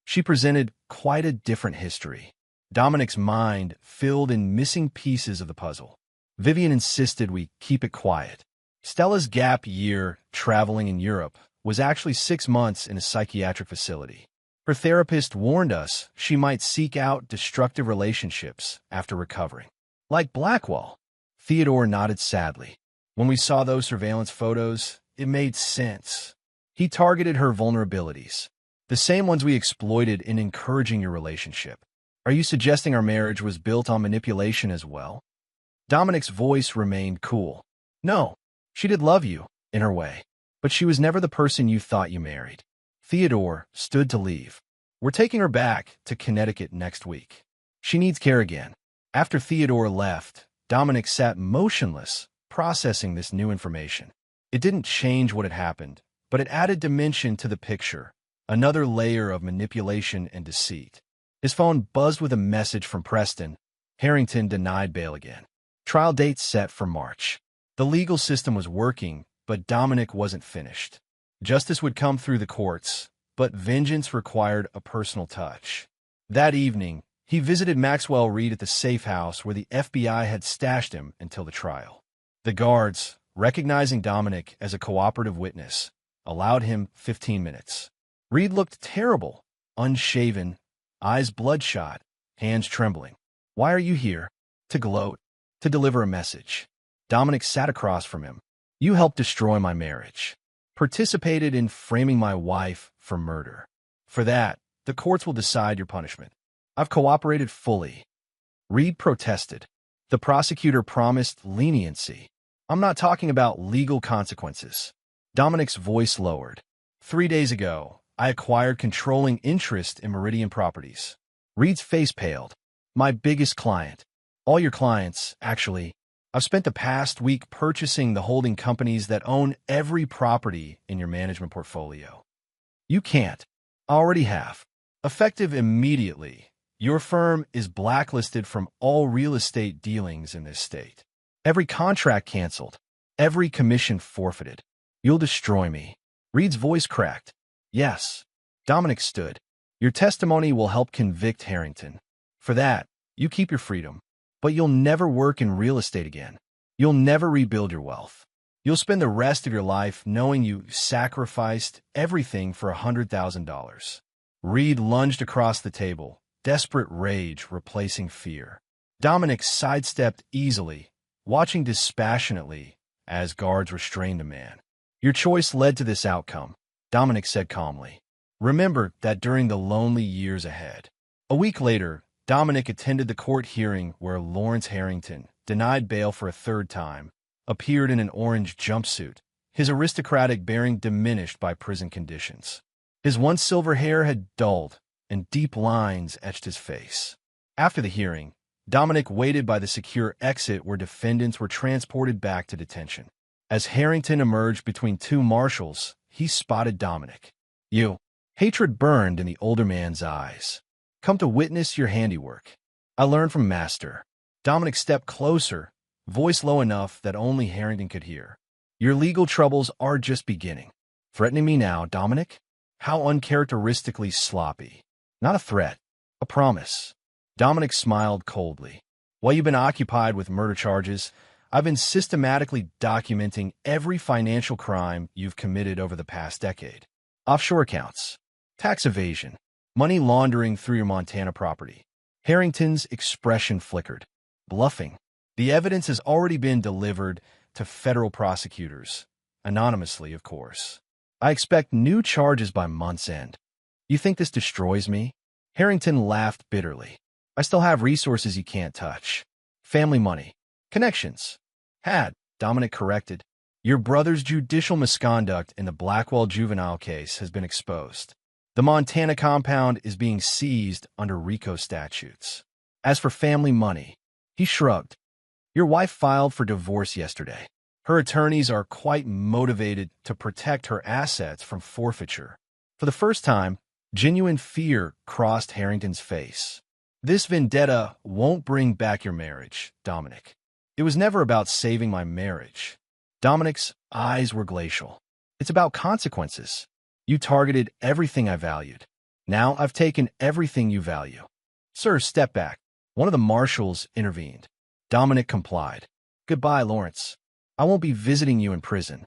She presented quite a different history. Dominic's mind filled in missing pieces of the puzzle. Vivian insisted we keep it quiet. Stella's gap year traveling in Europe was actually 6 months in a psychiatric facility. Her therapist warned us she might seek out destructive relationships after recovering. "Like Blackwell." Theodore nodded sadly. "When we saw those surveillance photos, it made sense. He targeted her vulnerabilities, the same ones we exploited in encouraging your relationship." "Are you suggesting our marriage was built on manipulation as well?" Dominic's voice remained cool. "No, she did love you, in her way, but she was never the person you thought you married." Theodore stood to leave. "We're taking her back to Connecticut next week. She needs care again." After Theodore left, Dominic sat motionless, processing this new information. It didn't change what had happened, but it added dimension to the picture, another layer of manipulation and deceit. His phone buzzed with a message from Preston. Harrington denied bail again. Trial date set for March. The legal system was working, but Dominic wasn't finished. Justice would come through the courts, but vengeance required a personal touch. That evening, he visited Maxwell Reed at the safe house where the FBI had stashed him until the trial. The guards, recognizing Dominic as a cooperative witness, allowed him 15 minutes. Reed looked terrible, unshaven, eyes bloodshot, hands trembling. "Why are you here?" "To gloat. To deliver a message." Dominic sat across from him. "You helped destroy my marriage. Participated in framing my wife for murder. For that, the courts will decide your punishment." "I've cooperated fully." Reed protested. The prosecutor promised leniency. "I'm not talking about legal consequences." Dominic's voice lowered. 3 days ago, I acquired controlling interest in Meridian Properties." Reed's face paled. "My biggest client. All your clients, actually. I've spent the past week purchasing the holding companies that own every property in your management portfolio." "You can't." I already have. Effective immediately, your firm is blacklisted from all real estate dealings in this state. Every contract canceled. Every commission forfeited. You'll destroy me. Reed's voice cracked. Yes. Dominic stood. Your testimony will help convict Harrington. For that, you keep your freedom. But you'll never work in real estate again. You'll never rebuild your wealth. You'll spend the rest of your life knowing you sacrificed everything for $100,000. Reed lunged across the table, desperate rage replacing fear. Dominic sidestepped easily, watching dispassionately as guards restrained the man. Your choice led to this outcome, Dominic said calmly. Remember that during the lonely years ahead. A week later, Dominic attended the court hearing where Lawrence Harrington, denied bail for a third time, appeared in an orange jumpsuit, his aristocratic bearing diminished by prison conditions. His once silver hair had dulled, and deep lines etched his face. After the hearing, Dominic waited by the secure exit where defendants were transported back to detention. As Harrington emerged between two marshals, he spotted Dominic. You. Hatred burned in the older man's eyes. Come to witness your handiwork. I learned from Master. Dominic stepped closer, voice low enough that only Harrington could hear. Your legal troubles are just beginning. Threatening me now, Dominic? How uncharacteristically sloppy. Not a threat, a promise. Dominic smiled coldly. While you've been occupied with murder charges, I've been systematically documenting every financial crime you've committed over the past decade. Offshore accounts, tax evasion, money laundering through your Montana property. Harrington's expression flickered. Bluffing. The evidence has already been delivered to federal prosecutors, anonymously, of course. I expect new charges by month's end. You think this destroys me? Harrington laughed bitterly. I still have resources you can't touch. Family money. Connections. Dominic corrected. Your brother's judicial misconduct in the Blackwell juvenile case has been exposed. The Montana compound is being seized under RICO statutes. As for family money, he shrugged. Your wife filed for divorce yesterday. Her attorneys are quite motivated to protect her assets from forfeiture. For the first time, genuine fear crossed Harrington's face. This vendetta won't bring back your marriage, Dominic. It was never about saving my marriage. Dominic's eyes were glacial. It's about consequences. You targeted everything I valued. Now I've taken everything you value. Sir, step back. One of the marshals intervened. Dominic complied. Goodbye, Lawrence. I won't be visiting you in prison.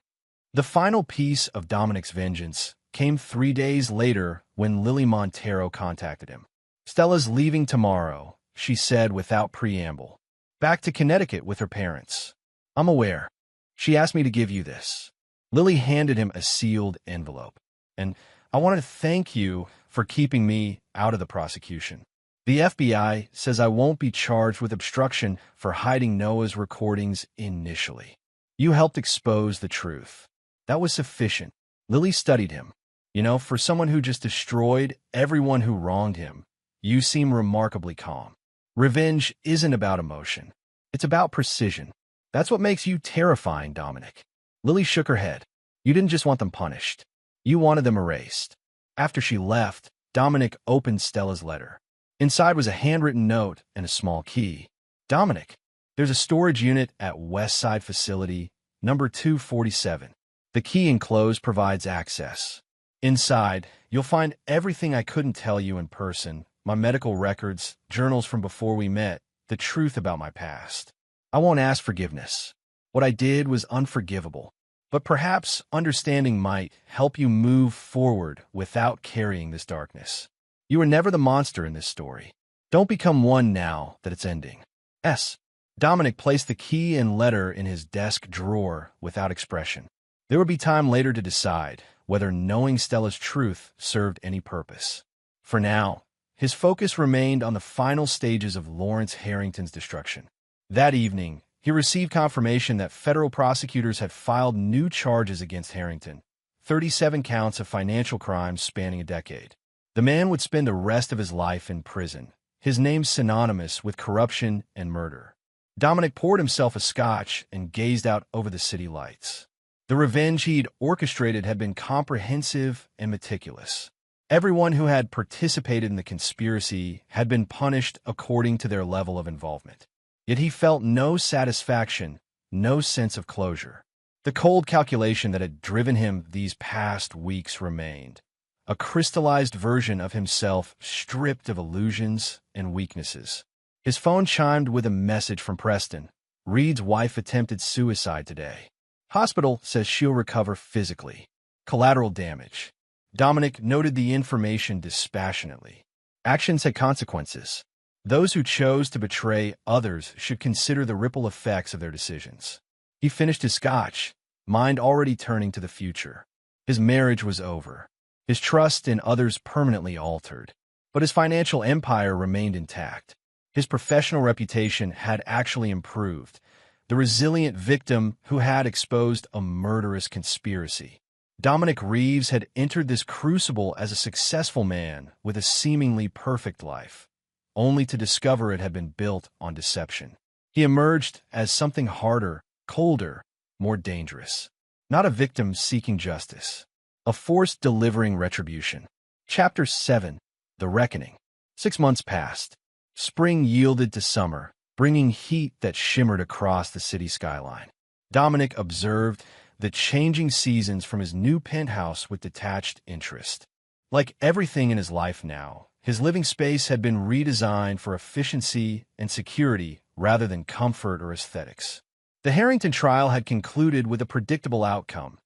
The final piece of Dominic's vengeance came 3 days later when Lily Montero contacted him. Stella's leaving tomorrow, she said without preamble. Back to Connecticut with her parents. I'm aware. She asked me to give you this. Lily handed him a sealed envelope. And I want to thank you for keeping me out of the prosecution. The FBI says I won't be charged with obstruction for hiding Noah's recordings initially. You helped expose the truth. That was sufficient. Lily studied him. You know, for someone who just destroyed everyone who wronged him, you seem remarkably calm. Revenge isn't about emotion. It's about precision. That's what makes you terrifying, Dominic. Lily shook her head. You didn't just want them punished. You wanted them erased. After she left, Dominic opened Stella's letter. Inside was a handwritten note and a small key. Dominic, there's a storage unit at West Side Facility, number 247. The key enclosed provides access. Inside, you'll find everything I couldn't tell you in person, my medical records, journals from before we met, the truth about my past. I won't ask forgiveness. What I did was unforgivable. But perhaps understanding might help you move forward without carrying this darkness. You were never the monster in this story. Don't become one now that it's ending. S. Dominic placed the key and letter in his desk drawer without expression. There would be time later to decide whether knowing Stella's truth served any purpose. For now, his focus remained on the final stages of Lawrence Harrington's destruction. That evening, he received confirmation that federal prosecutors had filed new charges against Harrington, 37 counts of financial crimes spanning a decade. The man would spend the rest of his life in prison, his name synonymous with corruption and murder. Dominic poured himself a scotch and gazed out over the city lights. The revenge he'd orchestrated had been comprehensive and meticulous. Everyone who had participated in the conspiracy had been punished according to their level of involvement. Yet he felt no satisfaction, no sense of closure. The cold calculation that had driven him these past weeks remained, a crystallized version of himself stripped of illusions and weaknesses. His phone chimed with a message from Preston. Reed's wife attempted suicide today. Hospital says she'll recover physically. Collateral damage. Dominic noted the information dispassionately. Actions had consequences. Those who chose to betray others should consider the ripple effects of their decisions. He finished his scotch, mind already turning to the future. His marriage was over. His trust in others permanently altered. But his financial empire remained intact. His professional reputation had actually improved. The resilient victim who had exposed a murderous conspiracy. Dominic Reeves had entered this crucible as a successful man with a seemingly perfect life, only to discover it had been built on deception. He emerged as something harder, colder, more dangerous. Not a victim seeking justice. A force delivering retribution. Chapter 7. The Reckoning. 6 months passed. Spring yielded to summer, bringing heat that shimmered across the city skyline. Dominic observed the changing seasons from his new penthouse with detached interest. Like everything in his life now, his living space had been redesigned for efficiency and security rather than comfort or aesthetics. The Harrington trial had concluded with a predictable outcome.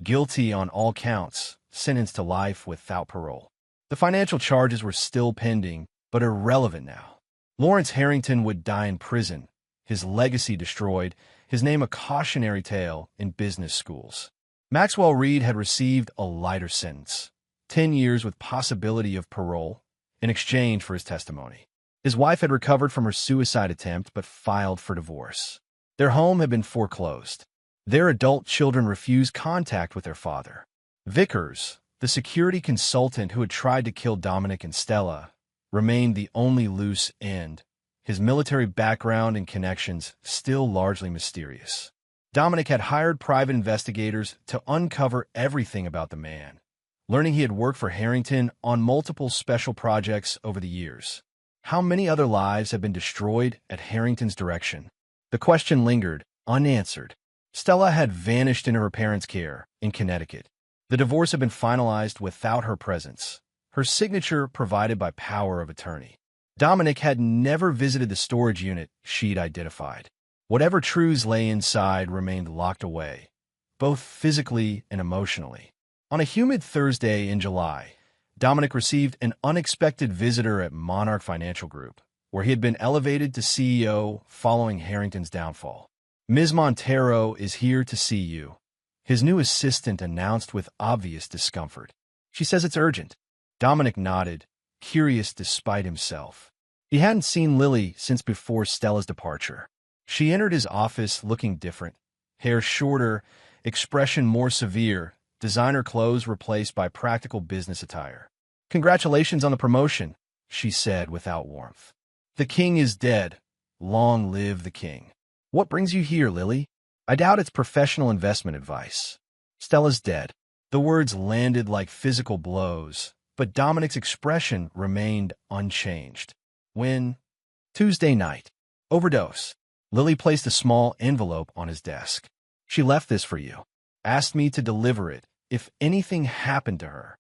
Guilty on all counts, sentenced to life without parole. The financial charges were still pending, but irrelevant now. Lawrence Harrington would die in prison, his legacy destroyed, his name a cautionary tale in business schools. Maxwell Reed had received a lighter sentence, 10 years with possibility of parole, in exchange for his testimony. His wife had recovered from her suicide attempt but filed for divorce. Their home had been foreclosed. Their adult children refused contact with their father. Vickers, the security consultant who had tried to kill Dominic and Stella, remained the only loose end, his military background and connections still largely mysterious. Dominic had hired private investigators to uncover everything about the man, learning he had worked for Harrington on multiple special projects over the years. How many other lives had been destroyed at Harrington's direction? The question lingered, unanswered. Stella had vanished into her parents' care in Connecticut. The divorce had been finalized without her presence, her signature provided by power of attorney. Dominic had never visited the storage unit she'd identified. Whatever truths lay inside remained locked away, both physically and emotionally. On a humid Thursday in July, Dominic received an unexpected visitor at Monarch Financial Group, where he had been elevated to CEO following Harrington's downfall. "Ms. Montero is here to see you," his new assistant announced with obvious discomfort. "She says it's urgent." Dominic nodded, curious despite himself. He hadn't seen Lily since before Stella's departure. She entered his office looking different, hair shorter, expression more severe, designer clothes replaced by practical business attire. "Congratulations on the promotion," she said without warmth. "The king is dead. Long live the king." "What brings you here, Lily?" "I doubt it's professional investment advice." "Stella's dead." The words landed like physical blows, but Dominic's expression remained unchanged. "When?" "Tuesday night. Overdose." Lily placed a small envelope on his desk. "She left this for you. Asked me to deliver it if anything happened to her."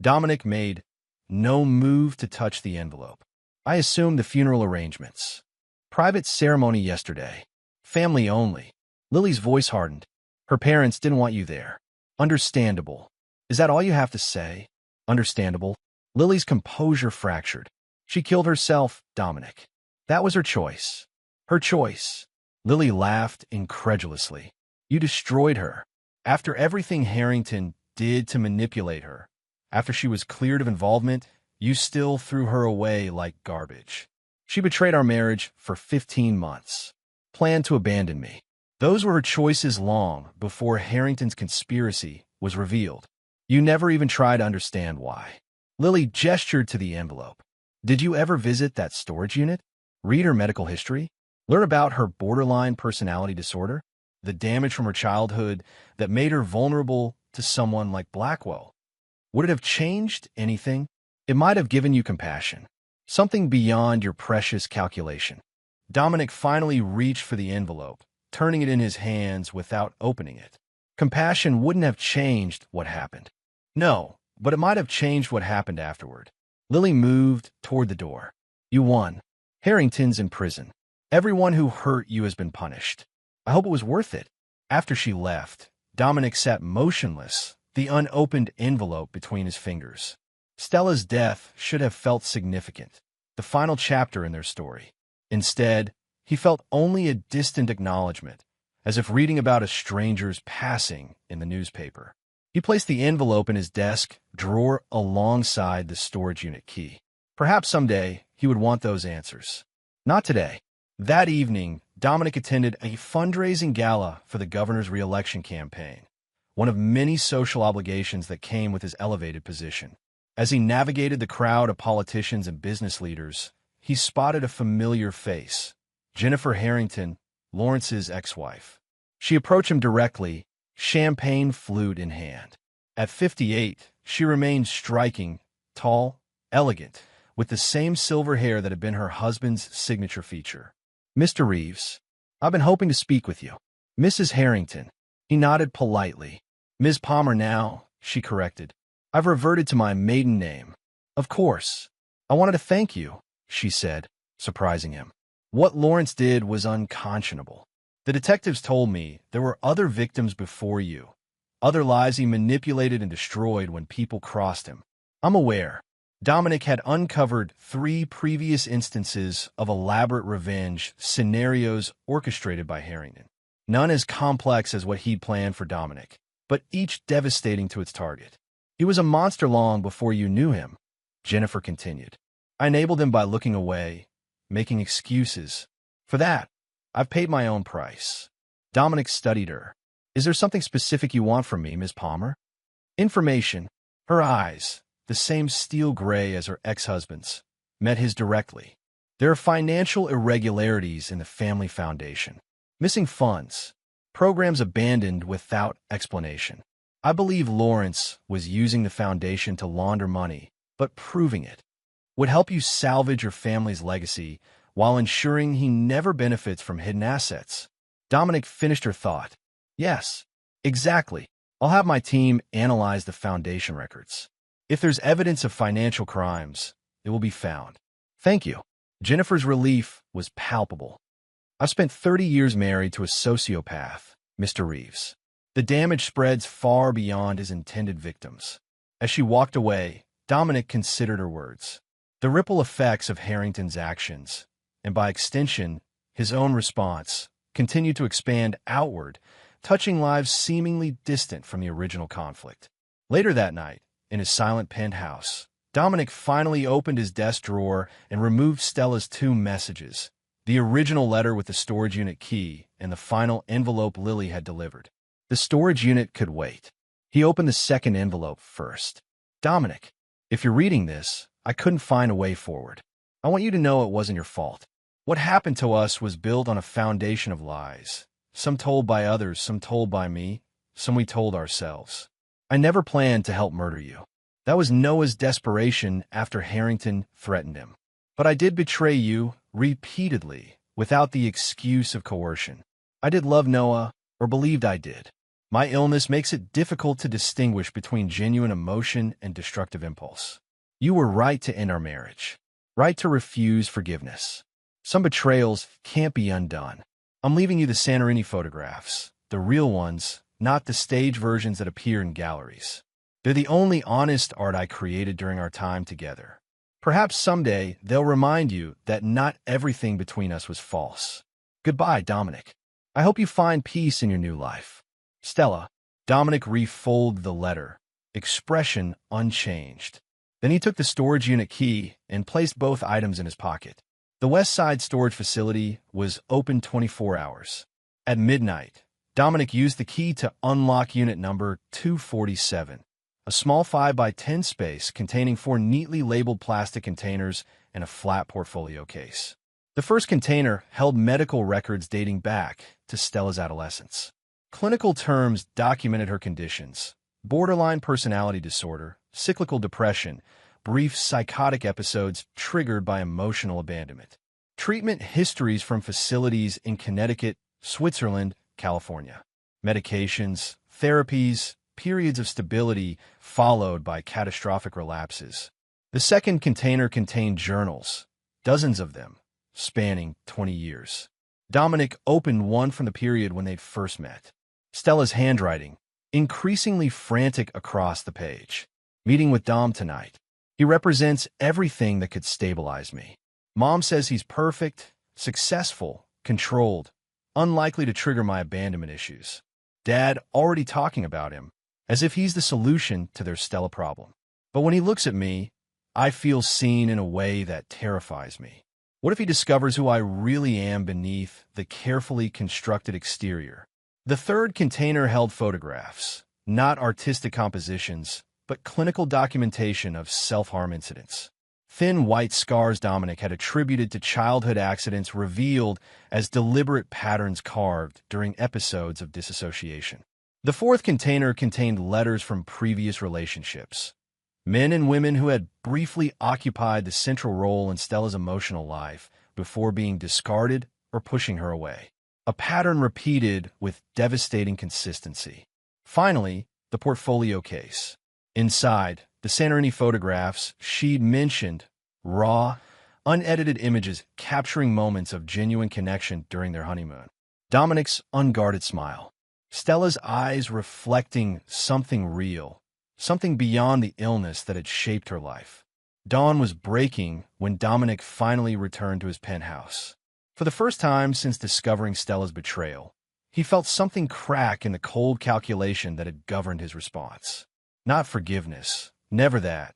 Dominic made no move to touch the envelope. "I assumed the funeral arrangements. Private ceremony yesterday. Family only." Lily's voice hardened. "Her parents didn't want you there." "Understandable. Is that all you have to say?" "Understandable." Lily's composure fractured. "She killed herself, Dominic. That was her choice." "Her choice." Lily laughed incredulously. "You destroyed her. After everything Harrington did to manipulate her, after she was cleared of involvement, you still threw her away like garbage. She betrayed our marriage for 15 months. Planned to abandon me. Those were her choices long before Harrington's conspiracy was revealed. You never even tried to understand why." Lily gestured to the envelope. "Did you ever visit that storage unit? Read her medical history? Learn about her borderline personality disorder? The damage from her childhood that made her vulnerable to someone like Blackwell?" Would it have changed anything? It might have given you compassion, something beyond your precious calculation. Dominic finally reached for the envelope, turning it in his hands without opening it. Compassion wouldn't have changed what happened. No, but it might have changed what happened afterward. Lily moved toward the door. You won. Harrington's in prison. Everyone who hurt you has been punished. I hope it was worth it. After she left, Dominic sat motionless, the unopened envelope between his fingers. Stella's death should have felt significant, the final chapter in their story. Instead, he felt only a distant acknowledgement, as if reading about a stranger's passing in the newspaper. He placed the envelope in his desk drawer alongside the storage unit key. Perhaps someday he would want those answers. Not today. That evening, Dominic attended a fundraising gala for the governor's re-election campaign, one of many social obligations that came with his elevated position. As he navigated the crowd of politicians and business leaders, he spotted a familiar face, Jennifer Harrington, Lawrence's ex-wife. She approached him directly, champagne flute in hand. At 58, she remained striking, tall, elegant, with the same silver hair that had been her husband's signature feature. Mr. Reeves, I've been hoping to speak with you. Mrs. Harrington. He nodded politely. Ms. Palmer now, she corrected. I've reverted to my maiden name. Of course. I wanted to thank you, she said, surprising him. What Lawrence did was unconscionable. The detectives told me there were other victims before you, other lives he manipulated and destroyed when people crossed him. I'm aware. Dominic had uncovered 3 previous instances of elaborate revenge scenarios orchestrated by Harrington. None as complex as what he'd planned for Dominic, but each devastating to its target. He was a monster long before you knew him, Jennifer continued. I enabled him by looking away, making excuses. For that, I've paid my own price. Dominic studied her. Is there something specific you want from me, Miss Palmer? Information. Her eyes, the same steel gray as her ex-husband's, met his directly. There are financial irregularities in the family foundation. Missing funds. Programs abandoned without explanation. I believe Lawrence was using the foundation to launder money, but proving it would help you salvage your family's legacy while ensuring he never benefits from hidden assets. Dominic finished her thought. Yes, exactly. I'll have my team analyze the foundation records. If there's evidence of financial crimes, it will be found. Thank you. Jennifer's relief was palpable. I've spent 30 years married to a sociopath, Mr. Reeves. The damage spreads far beyond his intended victims. As she walked away, Dominic considered her words. The ripple effects of Harrington's actions, and by extension, his own response, continued to expand outward, touching lives seemingly distant from the original conflict. Later that night, in his silent penthouse, Dominic finally opened his desk drawer and removed Stella's 2 messages, the original letter with the storage unit key and the final envelope Lily had delivered. The storage unit could wait. He opened the second envelope first. Dominic, if you're reading this, I couldn't find a way forward. I want you to know it wasn't your fault. What happened to us was built on a foundation of lies. Some told by others, some told by me, some we told ourselves. I never planned to help murder you. That was Noah's desperation after Harrington threatened him. But I did betray you repeatedly without the excuse of coercion. I did love Noah, or believed I did. My illness makes it difficult to distinguish between genuine emotion and destructive impulse. You were right to end our marriage, right to refuse forgiveness. Some betrayals can't be undone. I'm leaving you the Santorini photographs, the real ones, not the stage versions that appear in galleries. They're the only honest art I created during our time together. Perhaps someday they'll remind you that not everything between us was false. Goodbye, Dominic. I hope you find peace in your new life. Stella. Dominic refolded the letter, expression unchanged. Then he took the storage unit key and placed both items in his pocket. The West Side storage facility was open 24 hours. At midnight, Dominic used the key to unlock unit number 247, a small 5x10 space containing 4 neatly labeled plastic containers and a flat portfolio case. The first container held medical records dating back to Stella's adolescence. Clinical terms documented her conditions: borderline personality disorder, cyclical depression, brief psychotic episodes triggered by emotional abandonment. Treatment histories from facilities in Connecticut, Switzerland, California. Medications, therapies, periods of stability followed by catastrophic relapses. The second container contained journals, dozens of them, spanning 20 years. Dominic opened one from the period when they'd first met. Stella's handwriting, increasingly frantic across the page. Meeting with Dom tonight. He represents everything that could stabilize me. Mom says he's perfect, successful, controlled, unlikely to trigger my abandonment issues. Dad already talking about him, as if he's the solution to their Stella problem. But when he looks at me, I feel seen in a way that terrifies me. What if he discovers who I really am beneath the carefully constructed exterior? The third container held photographs, not artistic compositions, but clinical documentation of self-harm incidents. Thin white scars Dominic had attributed to childhood accidents revealed as deliberate patterns carved during episodes of disassociation. The fourth container contained letters from previous relationships. Men and women who had briefly occupied the central role in Stella's emotional life before being discarded or pushing her away. A pattern repeated with devastating consistency. Finally, the portfolio case. Inside, the Santorini photographs she'd mentioned, raw, unedited images capturing moments of genuine connection during their honeymoon. Dominic's unguarded smile. Stella's eyes reflecting something real, something beyond the illness that had shaped her life. Dawn was breaking when Dominic finally returned to his penthouse. For the first time since discovering Stella's betrayal, he felt something crack in the cold calculation that had governed his response. Not forgiveness, never that,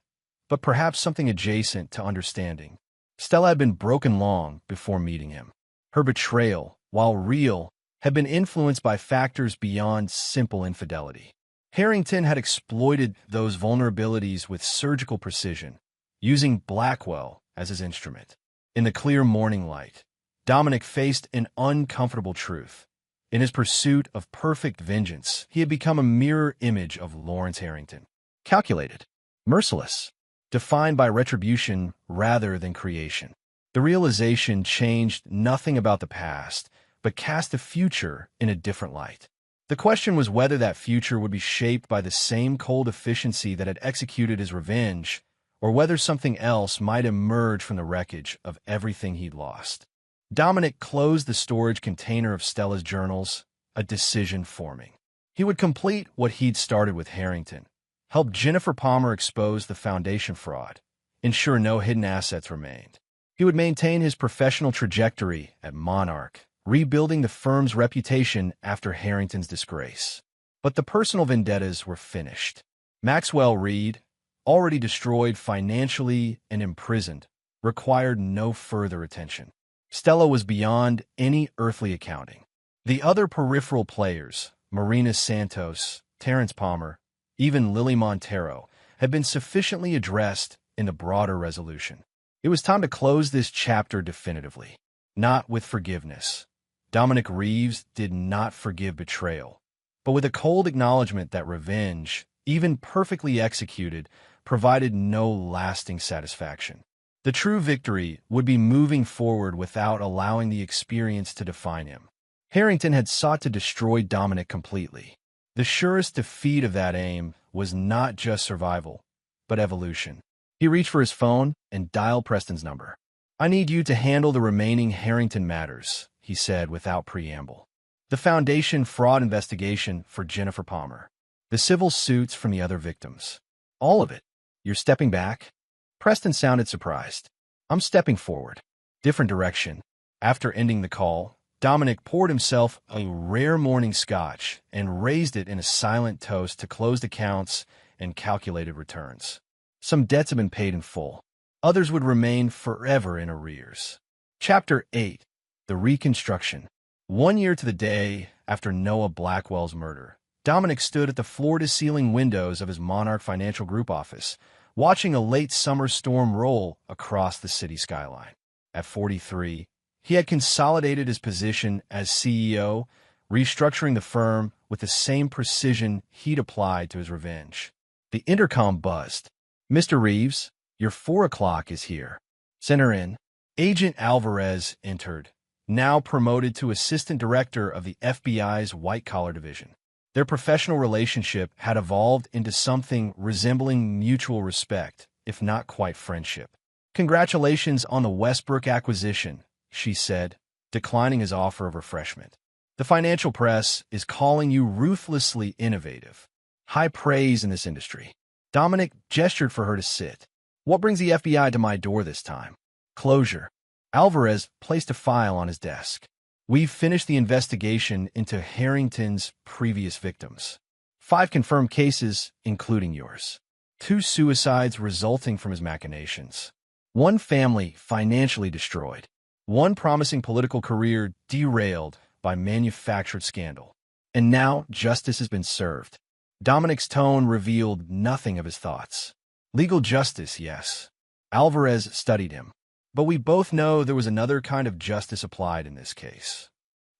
but perhaps something adjacent to understanding. Stella had been broken long before meeting him. Her betrayal, while real, had been influenced by factors beyond simple infidelity. Harrington had exploited those vulnerabilities with surgical precision, using Blackwell as his instrument. In the clear morning light, Dominic faced an uncomfortable truth. In his pursuit of perfect vengeance, he had become a mirror image of Lawrence Harrington. Calculated, merciless, defined by retribution rather than creation. The realization changed nothing about the past, but cast the future in a different light. The question was whether that future would be shaped by the same cold efficiency that had executed his revenge, or whether something else might emerge from the wreckage of everything he'd lost. Dominic closed the storage container of Stella's journals, a decision forming. He would complete what he'd started with Harrington, help Jennifer Palmer expose the foundation fraud, ensure no hidden assets remained. He would maintain his professional trajectory at Monarch, rebuilding the firm's reputation after Harrington's disgrace. But the personal vendettas were finished. Maxwell Reed, already destroyed financially and imprisoned, required no further attention. Stella was beyond any earthly accounting. The other peripheral players, Marina Santos, Terrence Palmer, even Lily Montero, had been sufficiently addressed in the broader resolution. It was time to close this chapter definitively. Not with forgiveness. Dominic Reeves did not forgive betrayal, but with a cold acknowledgement that revenge, even perfectly executed, provided no lasting satisfaction. The true victory would be moving forward without allowing the experience to define him. Harrington had sought to destroy Dominic completely. The surest defeat of that aim was not just survival, but evolution. He reached for his phone and dialed Preston's number. "I need you to handle the remaining Harrington matters," he said without preamble. The foundation fraud investigation for Jennifer Palmer. The civil suits from the other victims. All of it. You're stepping back? Preston sounded surprised. "I'm stepping forward. Different direction." After ending the call, Dominic poured himself a rare morning scotch and raised it in a silent toast to closed accounts and calculated returns. Some debts had been paid in full. Others would remain forever in arrears. Chapter 8. The Reconstruction. 1 year to the day after Noah Blackwell's murder, Dominic stood at the floor-to-ceiling windows of his Monarch Financial Group office, watching a late summer storm roll across the city skyline. At 43, he had consolidated his position as CEO, restructuring the firm with the same precision he'd applied to his revenge. The intercom buzzed. "Mr. Reeves, your 4 o'clock is here. Send her in." Agent Alvarez entered, now promoted to assistant director of the FBI's white-collar division. Their professional relationship had evolved into something resembling mutual respect, if not quite friendship. "Congratulations on the Westbrook acquisition," she said, declining his offer of refreshment. "The financial press is calling you ruthlessly innovative. High praise in this industry." Dominic gestured for her to sit. "What brings the FBI to my door this time?" "Closure." Alvarez placed a file on his desk. "We've finished the investigation into Harrington's previous victims. 5 confirmed cases, including yours. 2 suicides resulting from his machinations. 1 family financially destroyed. 1 promising political career derailed by manufactured scandal. And now justice has been served." Dominic's tone revealed nothing of his thoughts. "Legal justice, yes." Alvarez studied him. "But we both know there was another kind of justice applied in this case."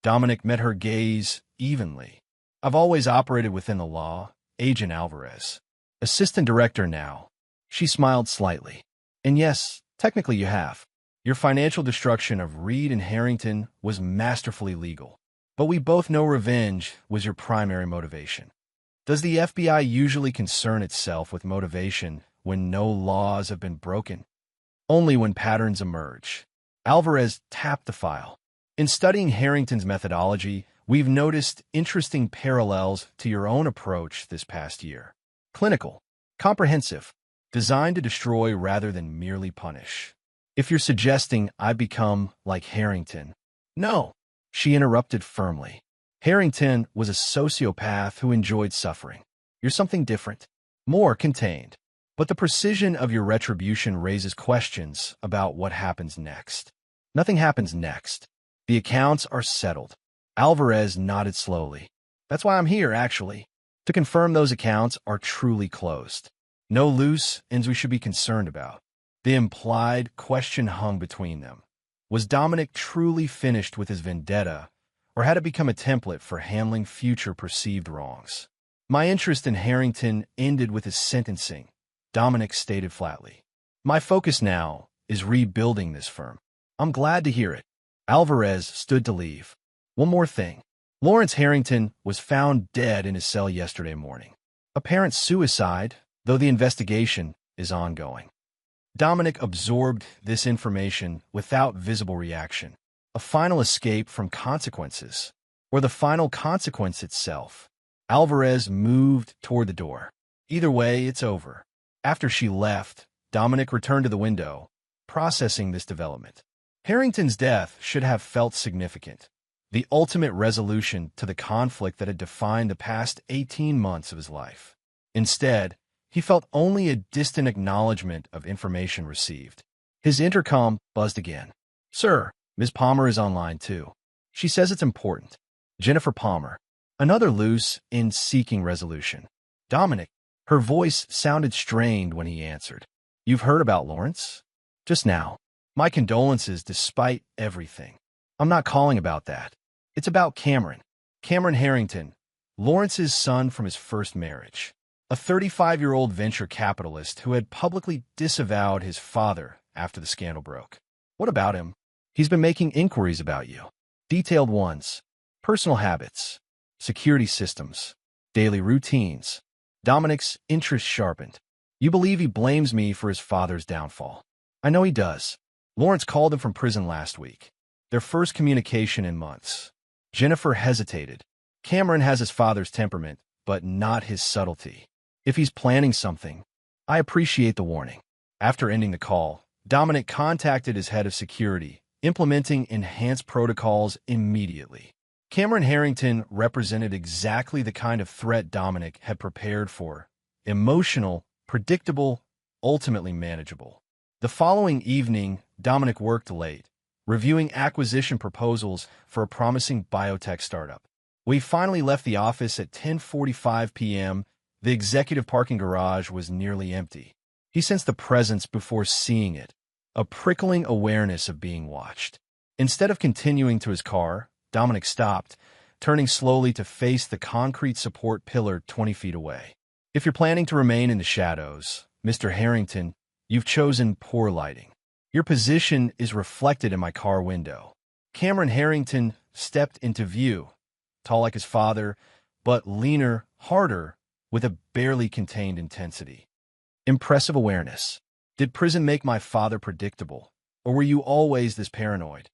Dominic met her gaze evenly. "I've always operated within the law, Agent Alvarez. Assistant director now." She smiled slightly. "And yes, technically you have. Your financial destruction of Reed and Harrington was masterfully legal. But we both know revenge was your primary motivation. Does the FBI usually concern itself with motivation when no laws have been broken? Only when patterns emerge." Alvarez tapped the file. "In studying Harrington's methodology, we've noticed interesting parallels to your own approach this past year. Clinical, comprehensive, designed to destroy rather than merely punish. If you're suggesting I become like Harrington—" "No," she interrupted firmly. "Harrington was a sociopath who enjoyed suffering. You're something different, more contained. But the precision of your retribution raises questions about what happens next." "Nothing happens next. The accounts are settled." Alvarez nodded slowly. "That's why I'm here, actually. To confirm those accounts are truly closed. No loose ends we should be concerned about." The implied question hung between them. Was Dominic truly finished with his vendetta, or had it become a template for handling future perceived wrongs? "My interest in Harrington ended with his sentencing," Dominic stated flatly. "My focus now is rebuilding this firm." "I'm glad to hear it." Alvarez stood to leave. "One more thing. Lawrence Harrington was found dead in his cell yesterday morning. Apparent suicide, though the investigation is ongoing." Dominic absorbed this information without visible reaction. A final escape from consequences, or the final consequence itself. Alvarez moved toward the door. "Either way, it's over." After she left, Dominic returned to the window, processing this development. Harrington's death should have felt significant, the ultimate resolution to the conflict that had defined the past 18 months of his life. Instead, he felt only a distant acknowledgement of information received. His intercom buzzed again. "Sir, Ms. Palmer is online too. She says it's important. Jennifer Palmer." Another loose end seeking resolution. "Dominic." Her voice sounded strained when he answered. "You've heard about Lawrence?" "Just now. My condolences despite everything." "I'm not calling about that. It's about Cameron. Cameron Harrington, Lawrence's son from his first marriage. A 35-year-old venture capitalist who had publicly disavowed his father after the scandal broke." "What about him?" "He's been making inquiries about you. Detailed ones. Personal habits, security systems, daily routines." Dominic's interest sharpened. "You believe he blames me for his father's downfall?" "I know he does. Lawrence called him from prison last week. Their first communication in months." Jennifer hesitated. "Cameron has his father's temperament, but not his subtlety. If he's planning something, I appreciate the warning." After ending the call, Dominic contacted his head of security, implementing enhanced protocols immediately. Cameron Harrington represented exactly the kind of threat Dominic had prepared for: emotional, predictable, ultimately manageable. The following evening, Dominic worked late, reviewing acquisition proposals for a promising biotech startup. We finally left the office at 10:45 p.m. The executive parking garage was nearly empty. He sensed the presence before seeing it, a prickling awareness of being watched. Instead of continuing to his car, Dominic stopped, turning slowly to face the concrete support pillar 20 feet away. If you're planning to remain in the shadows, Mr. Harrington, you've chosen poor lighting. Your position is reflected in my car window. Cameron Harrington stepped into view, tall like his father, but leaner, harder, with a barely contained intensity. Impressive awareness. Did prison make my father predictable, or were you always this paranoid?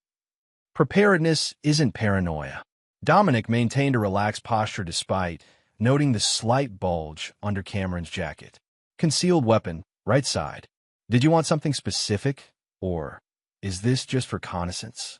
Preparedness isn't paranoia. Dominic maintained a relaxed posture despite noting the slight bulge under Cameron's jacket. Concealed weapon, right side. Did you want something specific, or is this just reconnaissance?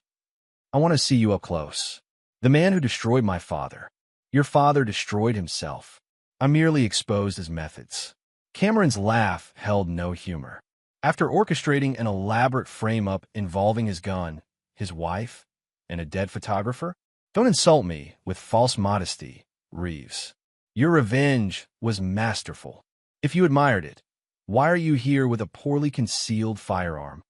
I want to see you up close. The man who destroyed my father. Your father destroyed himself. I merely exposed his methods. Cameron's laugh held no humor. After orchestrating an elaborate frame-up involving his gun, his wife, and a dead photographer? Don't insult me with false modesty, Reeves. Your revenge was masterful. If you admired it, why are you here with a poorly concealed firearm?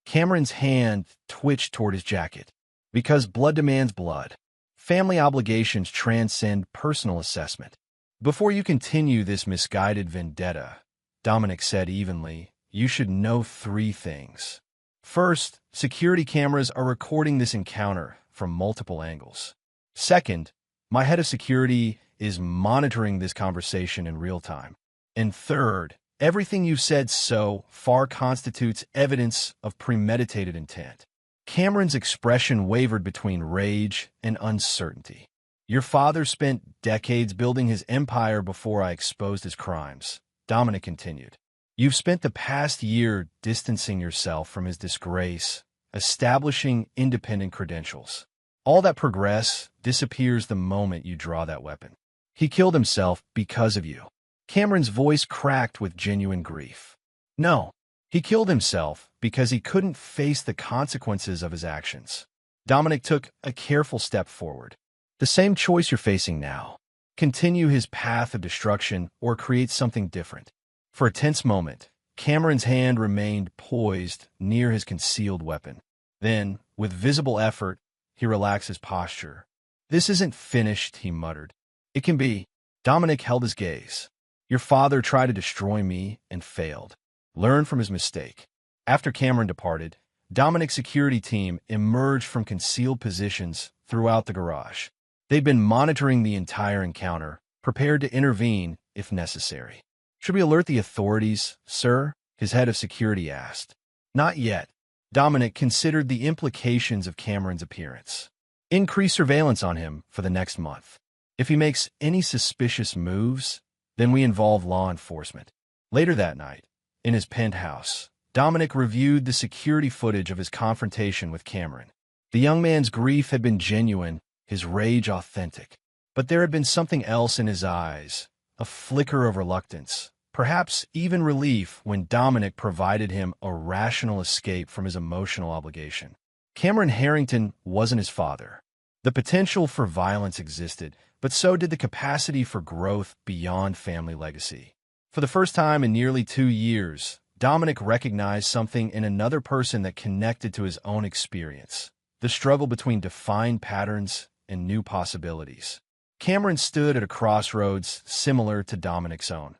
Cameron's hand twitched toward his jacket. Because blood demands blood. Family obligations transcend personal assessment. Before you continue this misguided vendetta, Dominic said evenly, you should know 3 things. First, security cameras are recording this encounter from multiple angles. Second, my head of security is monitoring this conversation in real time. And third, everything you've said so far constitutes evidence of premeditated intent. Cameron's expression wavered between rage and uncertainty. Your father spent decades building his empire before I exposed his crimes, Dominic continued. You've spent the past year distancing yourself from his disgrace, establishing independent credentials. All that progress disappears the moment you draw that weapon. He killed himself because of you. Cameron's voice cracked with genuine grief. No, he killed himself because he couldn't face the consequences of his actions. Dominic took a careful step forward. The same choice you're facing now. Continue his path of destruction or create something different. For a tense moment, Cameron's hand remained poised near his concealed weapon. Then, with visible effort, he relaxed his posture. This isn't finished, he muttered. It can be. Dominic held his gaze. Your father tried to destroy me and failed. Learn from his mistake. After Cameron departed, Dominic's security team emerged from concealed positions throughout the garage. They'd been monitoring the entire encounter, prepared to intervene if necessary. Should we alert the authorities, sir? His head of security asked. Not yet. Dominic considered the implications of Cameron's appearance. Increase surveillance on him for the next month. If he makes any suspicious moves, then we involve law enforcement. Later that night, in his penthouse, Dominic reviewed the security footage of his confrontation with Cameron. The young man's grief had been genuine, his rage authentic. But there had been something else in his eyes, a flicker of reluctance, perhaps even relief when Dominic provided him a rational escape from his emotional obligation. Cameron Harrington wasn't his father. The potential for violence existed, but so did the capacity for growth beyond family legacy. For the first time in nearly 2 years, Dominic recognized something in another person that connected to his own experience, the struggle between defined patterns and new possibilities. Cameron stood at a crossroads similar to Dominic's own.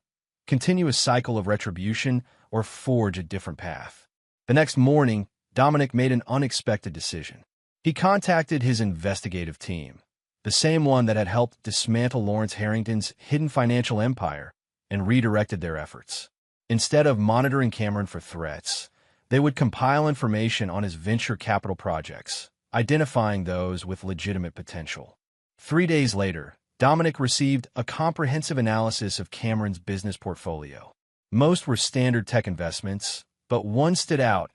Continue a cycle of retribution or forge a different path. The next morning, Dominic made an unexpected decision. He contacted his investigative team, the same one that had helped dismantle Lawrence Harrington's hidden financial empire, and redirected their efforts. Instead of monitoring Cameron for threats, they would compile information on his venture capital projects, identifying those with legitimate potential. 3 days later, Dominic received a comprehensive analysis of Cameron's business portfolio. Most were standard tech investments, but one stood out,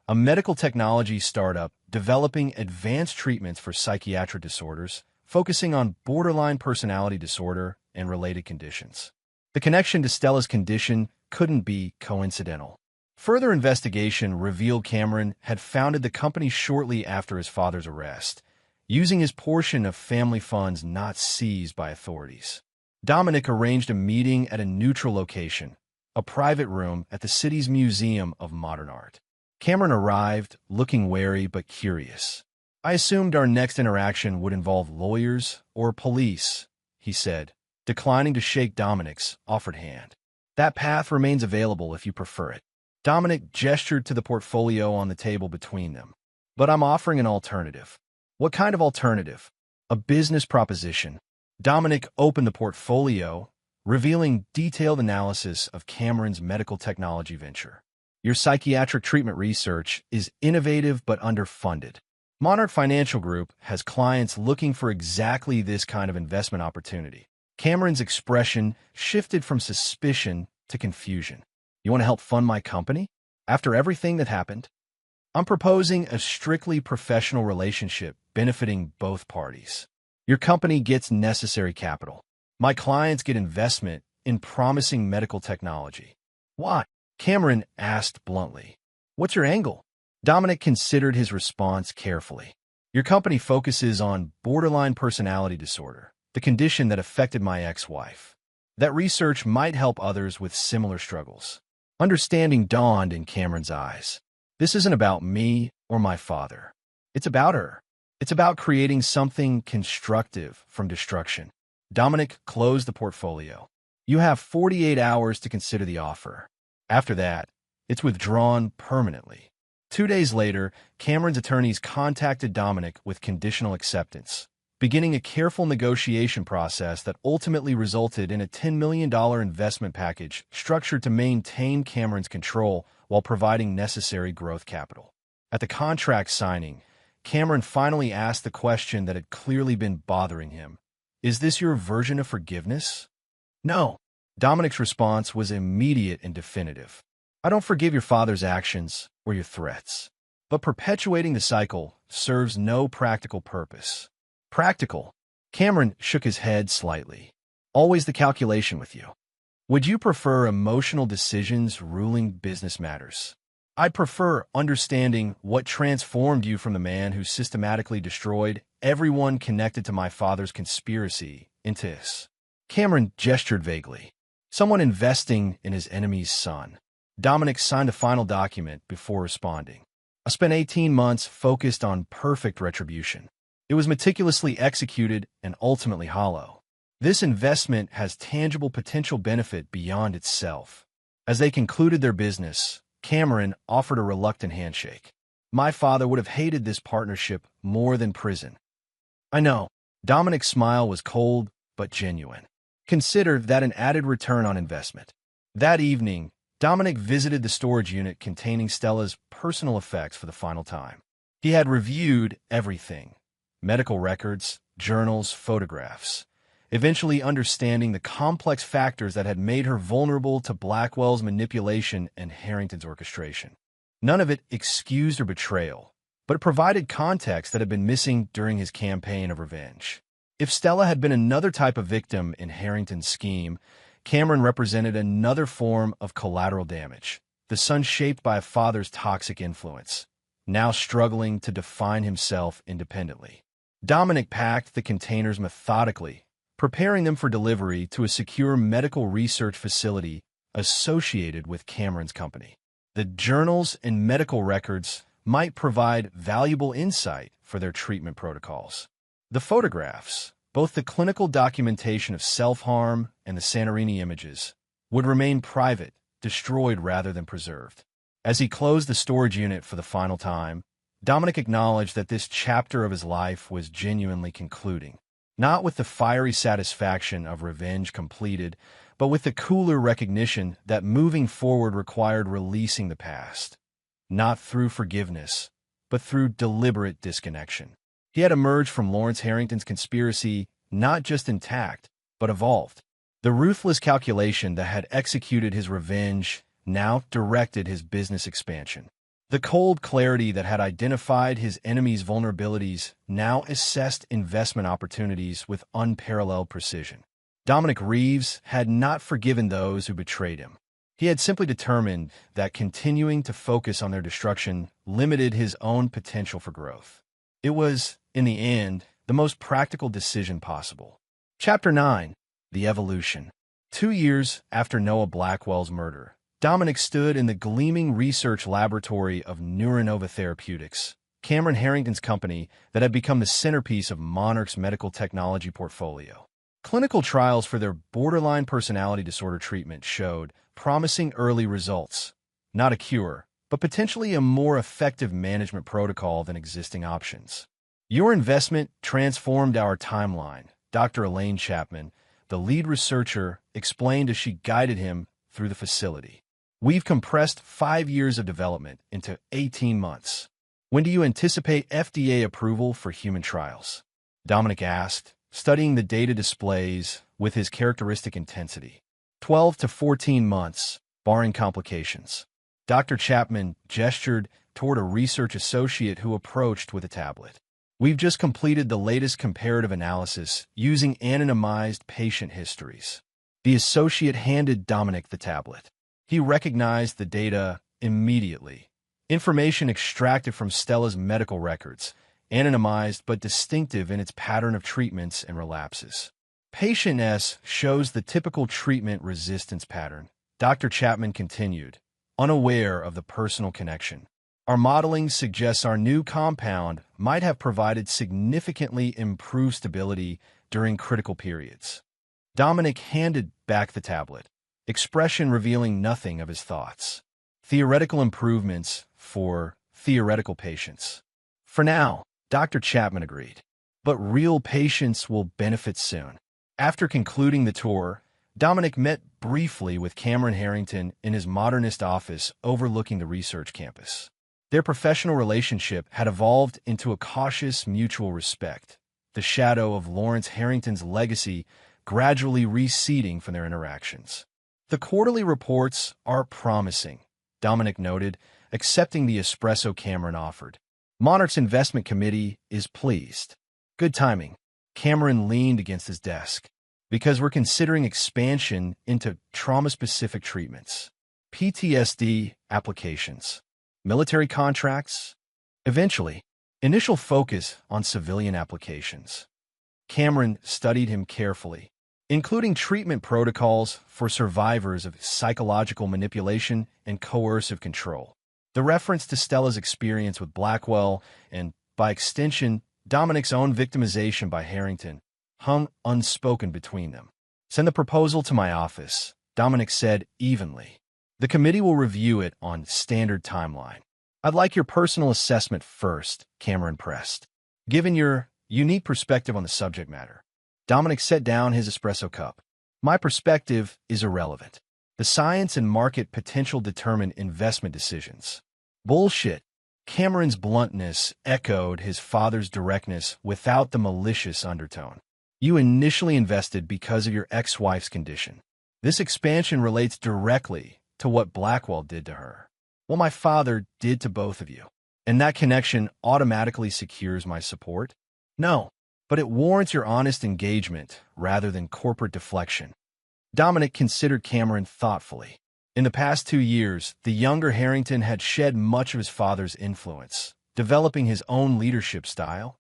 a medical technology startup developing advanced treatments for psychiatric disorders, focusing on borderline personality disorder and related conditions. The connection to Stella's condition couldn't be coincidental. Further investigation revealed Cameron had founded the company shortly after his father's arrest, using his portion of family funds not seized by authorities. Dominic arranged a meeting at a neutral location, a private room at the city's Museum of Modern Art. Cameron arrived, looking wary but curious. I assumed our next interaction would involve lawyers or police, he said, declining to shake Dominic's offered hand. That path remains available if you prefer it. Dominic gestured to the portfolio on the table between them. But I'm offering an alternative. What kind of alternative? A business proposition. Dominic opened the portfolio, revealing detailed analysis of Cameron's medical technology venture. Your psychiatric treatment research is innovative but underfunded. Monarch Financial Group has clients looking for exactly this kind of investment opportunity. Cameron's expression shifted from suspicion to confusion. You want to help fund my company? After everything that happened? I'm proposing a strictly professional relationship benefiting both parties. Your company gets necessary capital. My clients get investment in promising medical technology. Why? Cameron asked bluntly. What's your angle? Dominic considered his response carefully. Your company focuses on borderline personality disorder, the condition that affected my ex-wife. That research might help others with similar struggles. Understanding dawned in Cameron's eyes. This isn't about me or my father. It's about her. It's about creating something constructive from destruction. Dominic closed the portfolio. You have 48 hours to consider the offer. After that, it's withdrawn permanently. 2 days later, Cameron's attorneys contacted Dominic with conditional acceptance, beginning a careful negotiation process that ultimately resulted in a $10 million investment package structured to maintain Cameron's control while providing necessary growth capital. At the contract signing, Cameron finally asked the question that had clearly been bothering him. Is this your version of forgiveness? No. Dominic's response was immediate and definitive. I don't forgive your father's actions or your threats, but perpetuating the cycle serves no practical purpose. Practical? Cameron shook his head slightly. Always the calculation with you. Would you prefer emotional decisions ruling business matters? I'd prefer understanding what transformed you from the man who systematically destroyed everyone connected to my father's conspiracy into this. Cameron gestured vaguely. Someone investing in his enemy's son. Dominic signed a final document before responding. I spent 18 months focused on perfect retribution. It was meticulously executed and ultimately hollow. This investment has tangible potential benefit beyond itself. As they concluded their business, Cameron offered a reluctant handshake. My father would have hated this partnership more than prison. I know. Dominic's smile was cold but genuine. Consider that an added return on investment. That evening, Dominic visited the storage unit containing Stella's personal effects for the final time. He had reviewed everything: medical records, journals, photographs, eventually understanding the complex factors that had made her vulnerable to Blackwell's manipulation and Harrington's orchestration. None of it excused her betrayal, but it provided context that had been missing during his campaign of revenge. If Stella had been another type of victim in Harrington's scheme, Cameron represented another form of collateral damage, the son shaped by a father's toxic influence, now struggling to define himself independently. Dominic packed the containers methodically, preparing them for delivery to a secure medical research facility associated with Cameron's company. The journals and medical records might provide valuable insight for their treatment protocols. The photographs, both the clinical documentation of self-harm and the Santorini images, would remain private, destroyed rather than preserved. As he closed the storage unit for the final time, Dominic acknowledged that this chapter of his life was genuinely concluding, not with the fiery satisfaction of revenge completed, but with the cooler recognition that moving forward required releasing the past, not through forgiveness, but through deliberate disconnection. He had emerged from Lawrence Harrington's conspiracy not just intact, but evolved. The ruthless calculation that had executed his revenge now directed his business expansion. The cold clarity that had identified his enemy's vulnerabilities now assessed investment opportunities with unparalleled precision. Dominic Reeves had not forgiven those who betrayed him. He had simply determined that continuing to focus on their destruction limited his own potential for growth. It was, in the end, the most practical decision possible. Chapter 9. The Evolution. 2 years after Noah Blackwell's murder, Dominic stood in the gleaming research laboratory of Neuronova Therapeutics, Cameron Harrington's company that had become the centerpiece of Monarch's medical technology portfolio. Clinical trials for their borderline personality disorder treatment showed promising early results. Not a cure, but potentially a more effective management protocol than existing options. Your investment transformed our timeline, Dr. Elaine Chapman, the lead researcher, explained as she guided him through the facility. We've compressed 5 years of development into 18 months. When do you anticipate FDA approval for human trials? Dominic asked, studying the data displays with his characteristic intensity. 12 to 14 months, barring complications. Dr. Chapman gestured toward a research associate who approached with a tablet. We've just completed the latest comparative analysis using anonymized patient histories. The associate handed Dominic the tablet. He recognized the data immediately. Information extracted from Stella's medical records, anonymized but distinctive in its pattern of treatments and relapses. Patient S shows the typical treatment resistance pattern, Dr. Chapman continued, unaware of the personal connection. Our modeling suggests our new compound might have provided significantly improved stability during critical periods. Dominic handed back the tablet, expression revealing nothing of his thoughts. Theoretical improvements for theoretical patients. For now, Dr. Chapman agreed. But real patients will benefit soon. After concluding the tour, Dominic met briefly with Cameron Harrington in his modernist office overlooking the research campus. Their professional relationship had evolved into a cautious mutual respect, the shadow of Lawrence Harrington's legacy gradually receding from their interactions. The quarterly reports are promising, Dominic noted, accepting the espresso Cameron offered. Monarch's investment committee is pleased. Good timing. Cameron leaned against his desk. Because we're considering expansion into trauma-specific treatments, PTSD applications, military contracts, eventually, initial focus on civilian applications. Cameron studied him carefully, including treatment protocols for survivors of psychological manipulation and coercive control. The reference to Stella's experience with Blackwell and, by extension, Dominic's own victimization by Harrington hung unspoken between them. Send the proposal to my office, Dominic said evenly. The committee will review it on standard timeline. I'd like your personal assessment first, Cameron pressed. Given your unique perspective on the subject matter. Dominic set down his espresso cup. My perspective is irrelevant. The science and market potential determine investment decisions. Bullshit. Cameron's bluntness echoed his father's directness without the malicious undertone. You initially invested because of your ex-wife's condition. This expansion relates directly to what Blackwell did to her. What my father did to both of you. And that connection automatically secures my support? No, but it warrants your honest engagement rather than corporate deflection. Dominic considered Cameron thoughtfully. In the past 2 years, the younger Harrington had shed much of his father's influence, developing his own leadership style,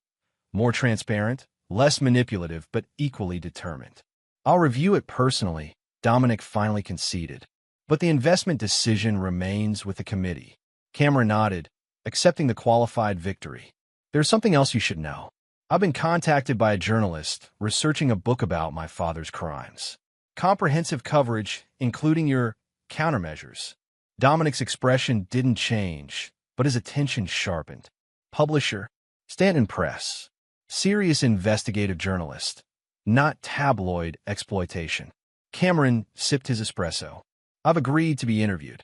more transparent, less manipulative, but equally determined. I'll review it personally, Dominic finally conceded. But the investment decision remains with the committee. Cameron nodded, accepting the qualified victory. There's something else you should know. I've been contacted by a journalist researching a book about my father's crimes. Comprehensive coverage, including your countermeasures. Dominic's expression didn't change, but his attention sharpened. Publisher, Stanton Press. Serious investigative journalist, not tabloid exploitation. Cameron sipped his espresso. I've agreed to be interviewed.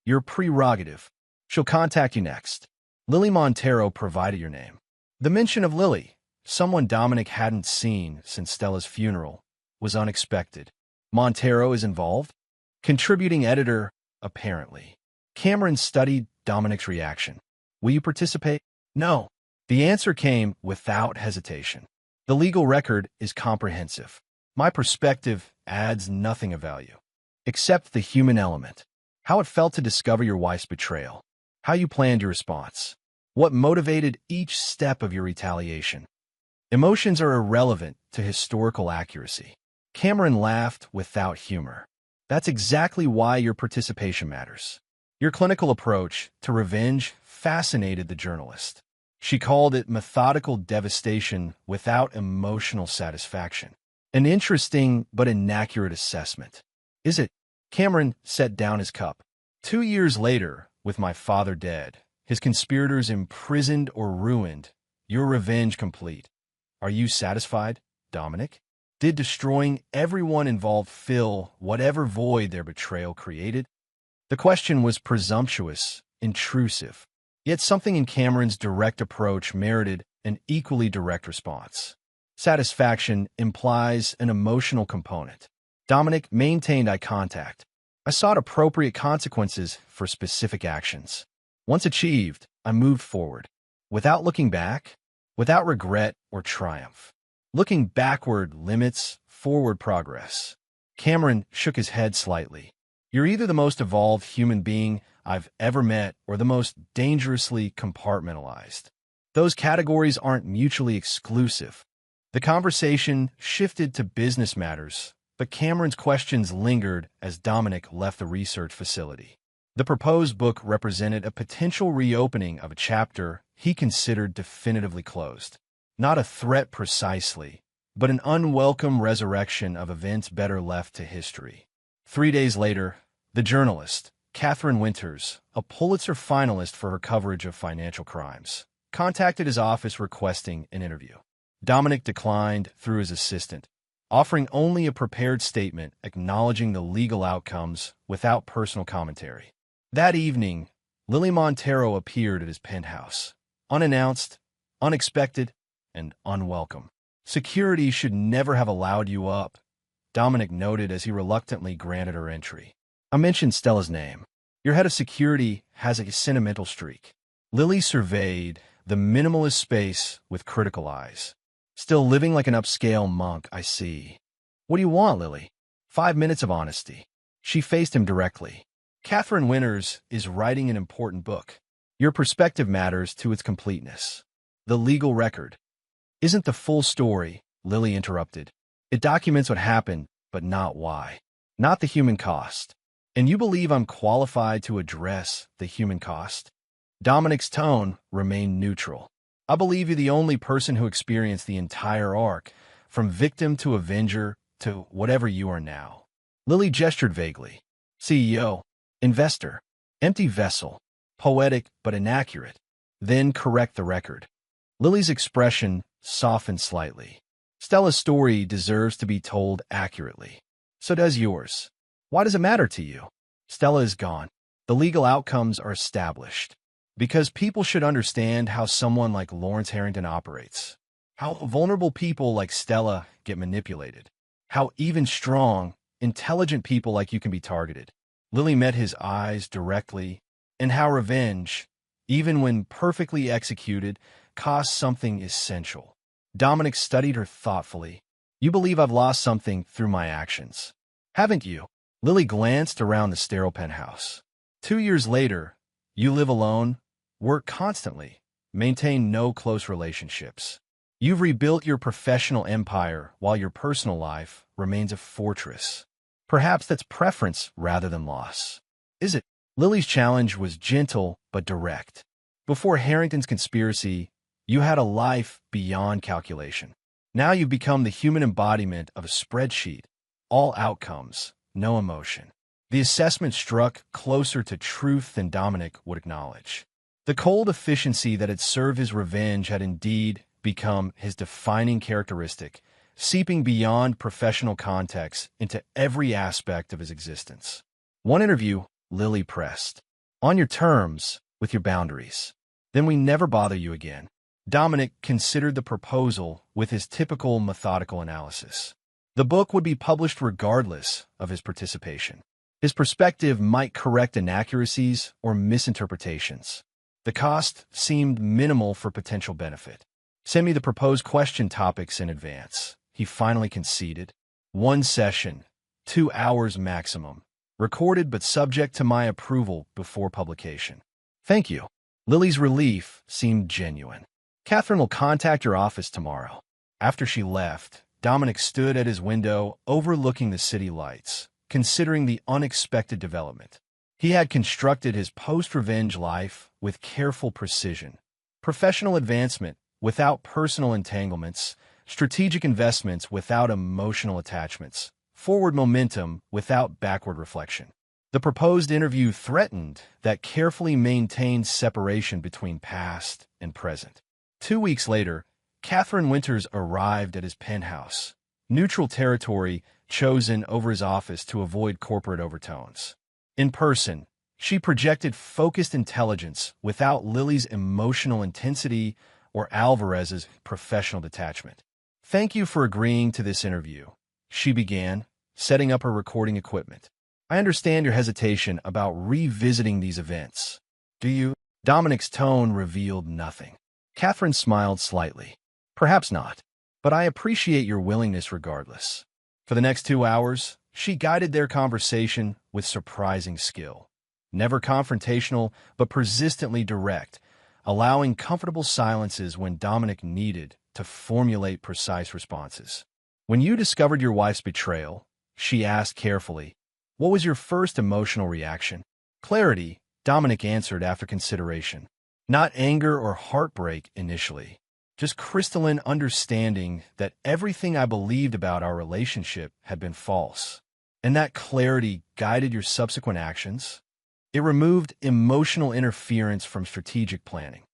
Your prerogative. She'll contact you next. Lily Montero provided your name. The mention of Lily, someone Dominic hadn't seen since Stella's funeral, was unexpected. Montero is involved? Contributing editor, apparently. Cameron studied Dominic's reaction. Will you participate? No. The answer came without hesitation. The legal record is comprehensive. My perspective adds nothing of value, except the human element. How it felt to discover your wife's betrayal. How you planned your response. What motivated each step of your retaliation. Emotions are irrelevant to historical accuracy. Cameron laughed without humor. That's exactly why your participation matters. Your clinical approach to revenge fascinated the journalist. She called it methodical devastation without emotional satisfaction. An interesting but inaccurate assessment. Is it? Cameron set down his cup. 2 years later, with my father dead, his conspirators imprisoned or ruined, your revenge complete. Are you satisfied, Dominic? Did destroying everyone involved fill whatever void their betrayal created? The question was presumptuous, intrusive. Yet something in Cameron's direct approach merited an equally direct response. Satisfaction implies an emotional component. Dominic maintained eye contact. I sought appropriate consequences for specific actions. Once achieved, I moved forward. Without looking back, without regret or triumph. Looking backward limits forward progress. Cameron shook his head slightly. You're either the most evolved human being I've ever met or the most dangerously compartmentalized. Those categories aren't mutually exclusive. The conversation shifted to business matters, but Cameron's questions lingered as Dominic left the research facility. The proposed book represented a potential reopening of a chapter he considered definitively closed. Not a threat precisely, but an unwelcome resurrection of events better left to history. 3 days later, the journalist, Catherine Winters, a Pulitzer finalist for her coverage of financial crimes, contacted his office requesting an interview. Dominic declined through his assistant, offering only a prepared statement acknowledging the legal outcomes without personal commentary. That evening, Lily Montero appeared at his penthouse, unannounced, unexpected, and unwelcome. Security should never have allowed you up, Dominic noted as he reluctantly granted her entry. I mentioned Stella's name. Your head of security has a sentimental streak. Lily surveyed the minimalist space with critical eyes. Still living like an upscale monk, I see. What do you want, Lily? 5 minutes of honesty. She faced him directly. Catherine Winters is writing an important book. Your perspective matters to its completeness. The legal record isn't the full story, Lily interrupted. It documents what happened, but not why. Not the human cost. And you believe I'm qualified to address the human cost? Dominic's tone remained neutral. I believe you're the only person who experienced the entire arc, from victim to avenger to whatever you are now. Lily gestured vaguely. CEO, investor, empty vessel, poetic but inaccurate. Then correct the record. Lily's expression softened slightly. Stella's story deserves to be told accurately. So does yours. Why does it matter to you? Stella is gone. The legal outcomes are established. Because people should understand how someone like Lawrence Harrington operates. How vulnerable people like Stella get manipulated. How even strong, intelligent people like you can be targeted. Lily met his eyes directly. And how revenge, even when perfectly executed, costs something essential. Dominic studied her thoughtfully. You believe I've lost something through my actions. Haven't you? Lily glanced around the sterile penthouse. 2 years later, you live alone, work constantly, maintain no close relationships. You've rebuilt your professional empire while your personal life remains a fortress. Perhaps that's preference rather than loss. Is it? Lily's challenge was gentle but direct. Before Harrington's conspiracy, you had a life beyond calculation. Now you've become the human embodiment of a spreadsheet. All outcomes, no emotion. The assessment struck closer to truth than Dominic would acknowledge. The cold efficiency that had served his revenge had indeed become his defining characteristic, seeping beyond professional context into every aspect of his existence. One interview, Lily pressed. On your terms, with your boundaries. Then we never bother you again. Dominic considered the proposal with his typical methodical analysis. The book would be published regardless of his participation. His perspective might correct inaccuracies or misinterpretations. The cost seemed minimal for potential benefit. Send me the proposed question topics in advance, he finally conceded. 1 session, 2 hours maximum, recorded but subject to my approval before publication. Thank you. Lily's relief seemed genuine. Catherine will contact your office tomorrow. After she left, Dominic stood at his window overlooking the city lights, considering the unexpected development. He had constructed his post-revenge life with careful precision. Professional advancement, without personal entanglements, strategic investments without emotional attachments, forward momentum without backward reflection. The proposed interview threatened that carefully maintained separation between past and present. 2 weeks later, Catherine Winters arrived at his penthouse, neutral territory chosen over his office to avoid corporate overtones. In person, she projected focused intelligence without Lily's emotional intensity or Alvarez's professional detachment. "Thank you for agreeing to this interview," she began, setting up her recording equipment. "I understand your hesitation about revisiting these events. Do you?" Dominic's tone revealed nothing. Catherine smiled slightly. "Perhaps not, but I appreciate your willingness regardless." For the next 2 hours, she guided their conversation with surprising skill. Never confrontational, but persistently direct, allowing comfortable silences when Dominic needed to formulate precise responses. "When you discovered your wife's betrayal," she asked carefully, "what was your first emotional reaction?" "Clarity," Dominic answered after consideration. "Not anger or heartbreak initially. Just crystalline understanding that everything I believed about our relationship had been false. And that clarity guided your subsequent actions. It removed emotional interference from strategic planning."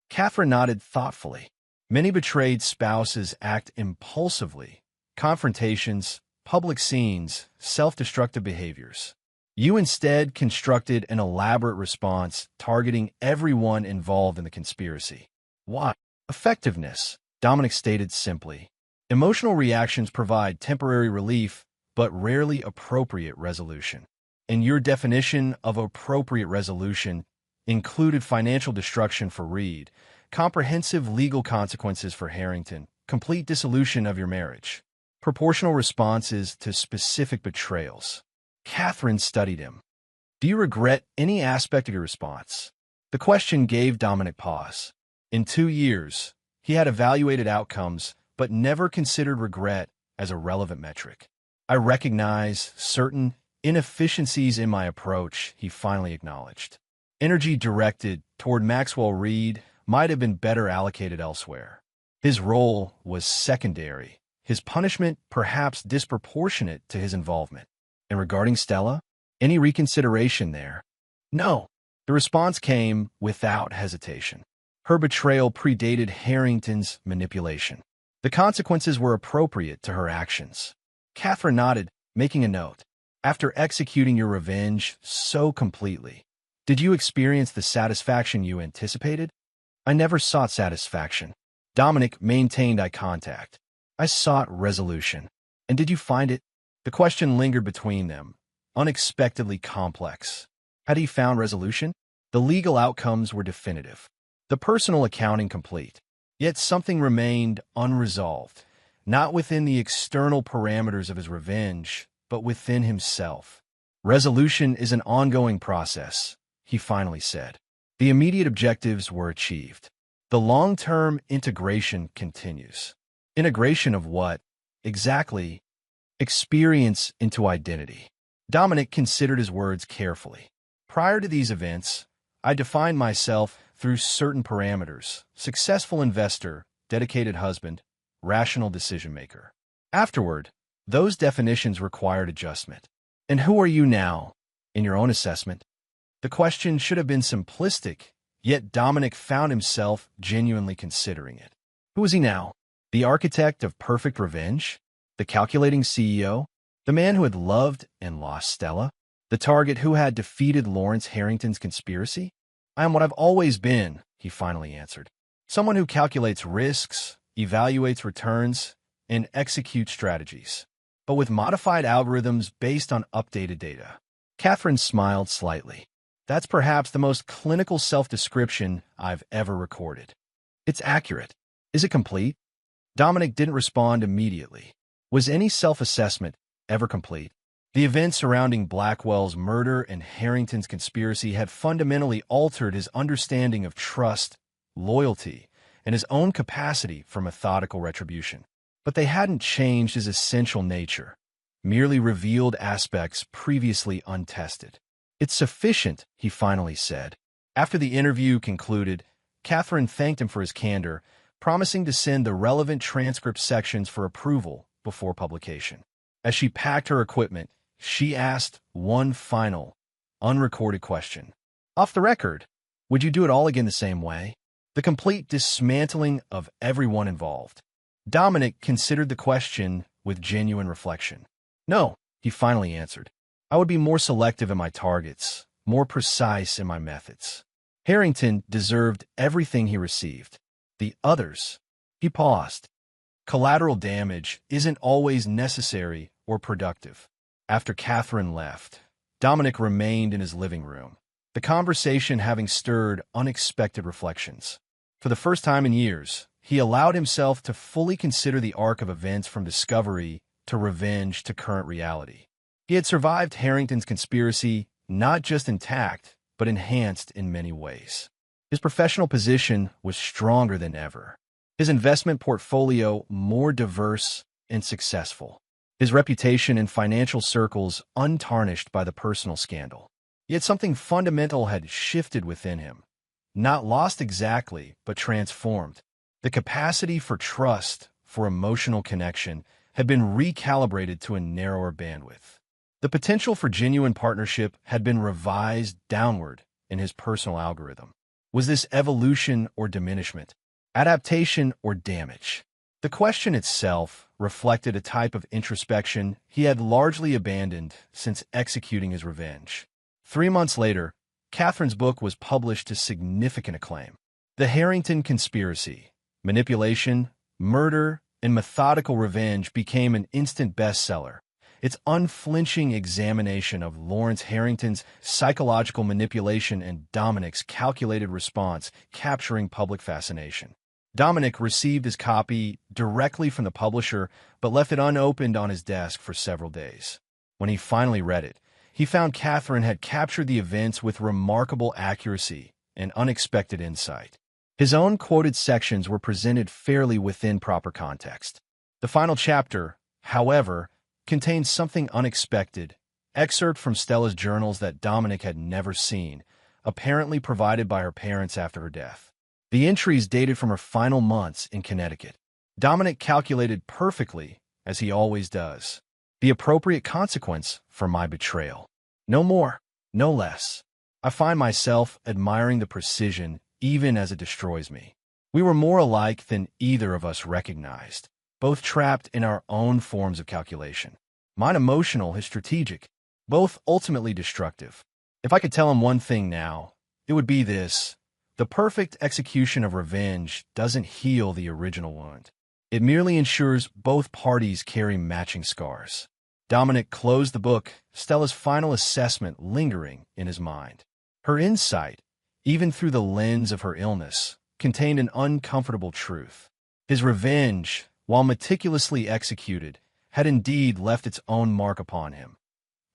Catherine nodded thoughtfully. "Many betrayed spouses act impulsively. Confrontations, public scenes, self-destructive behaviors. You instead constructed an elaborate response targeting everyone involved in the conspiracy. Why?" "Effectiveness," Dominic stated simply. "Emotional reactions provide temporary relief, but rarely appropriate resolution. And your definition of appropriate resolution included financial destruction for Reed, comprehensive legal consequences for Harrington, complete dissolution of your marriage. Proportional responses to specific betrayals." Catherine studied him. "Do you regret any aspect of your response?" The question gave Dominic pause. In 2 years, he had evaluated outcomes, but never considered regret as a relevant metric. "I recognize certain inefficiencies in my approach," he finally acknowledged. "Energy directed toward Maxwell Reed might have been better allocated elsewhere. His role was secondary, his punishment perhaps disproportionate to his involvement. And regarding Stella, any reconsideration there?" "No." The response came without hesitation. Her betrayal predated Harrington's manipulation. The consequences were appropriate to her actions. Catherine nodded, making a note. "After executing your revenge so completely, did you experience the satisfaction you anticipated?" "I never sought satisfaction." Dominic maintained eye contact. "I sought resolution." "And did you find it?" The question lingered between them, unexpectedly complex. Had he found resolution? The legal outcomes were definitive, the personal accounting complete. Yet something remained unresolved, not within the external parameters of his revenge, but within himself. "Resolution is an ongoing process," he finally said. "The immediate objectives were achieved. The long-term integration continues." Integration of what? Exactly. Experience into identity. Dominic considered his words carefully. "Prior to these events, I defined myself through certain parameters: successful investor, dedicated husband, rational decision-maker. Afterward, those definitions required adjustment. And who are you now, in your own assessment?" The question should have been simplistic, yet Dominic found himself genuinely considering it. Who is he now? The architect of perfect revenge? The calculating CEO? The man who had loved and lost Stella? The target who had defeated Lawrence Harrington's conspiracy? "I am what I've always been," he finally answered. "Someone who calculates risks, evaluates returns, and executes strategies, but with modified algorithms based on updated data." Catherine smiled slightly. "That's perhaps the most clinical self-description I've ever recorded." "It's accurate. Is it complete?" Dominic didn't respond immediately. Was any self-assessment ever complete? The events surrounding Blackwell's murder and Harrington's conspiracy had fundamentally altered his understanding of trust, loyalty, and his own capacity for methodical retribution. But they hadn't changed his essential nature, merely revealed aspects previously untested. "It's sufficient," he finally said. After the interview concluded, Catherine thanked him for his candor, promising to send the relevant transcript sections for approval before publication. As she packed her equipment, she asked one final, unrecorded question. Off the record, would you do it all again the same way? The complete dismantling of everyone involved. Dominic considered the question with genuine reflection. No, he finally answered. I would be more selective in my targets, more precise in my methods. Harrington deserved everything he received. The others. He paused. Collateral damage isn't always necessary or productive. After Catherine left, Dominic remained in his living room, the conversation having stirred unexpected reflections. For the first time in years, he allowed himself to fully consider the arc of events from discovery to revenge to current reality. He had survived Harrington's conspiracy not just intact, but enhanced in many ways. His professional position was stronger than ever. His investment portfolio more diverse and successful. His reputation in financial circles untarnished by the personal scandal. Yet something fundamental had shifted within him. Not lost exactly, but transformed. The capacity for trust, for emotional connection, had been recalibrated to a narrower bandwidth. The potential for genuine partnership had been revised downward in his personal algorithm. Was this evolution or diminishment? Adaptation or damage? The question itself reflected a type of introspection he had largely abandoned since executing his revenge. 3 months later, Catherine's book was published to significant acclaim. The Harrington Conspiracy, Manipulation, Murder, and Methodical Revenge became an instant bestseller. Its unflinching examination of Lawrence Harrington's psychological manipulation and Dominic's calculated response capturing public fascination. Dominic received his copy directly from the publisher, but left it unopened on his desk for several days. When he finally read it, he found Catherine had captured the events with remarkable accuracy and unexpected insight. His own quoted sections were presented fairly within proper context. The final chapter, however, contained something unexpected, excerpt from Stella's journals that Dominic had never seen, apparently provided by her parents after her death. The entries dated from her final months in Connecticut. Dominic calculated perfectly, as he always does, the appropriate consequence for my betrayal. No more, no less. I find myself admiring the precision even as it destroys me. We were more alike than either of us recognized, both trapped in our own forms of calculation. Mine emotional, his strategic, both ultimately destructive. If I could tell him one thing now, it would be this. The perfect execution of revenge doesn't heal the original wound. It merely ensures both parties carry matching scars. Dominic closed the book, Stella's final assessment lingering in his mind. Her insight, even through the lens of her illness, contained an uncomfortable truth. His revenge, while meticulously executed, had indeed left its own mark upon him.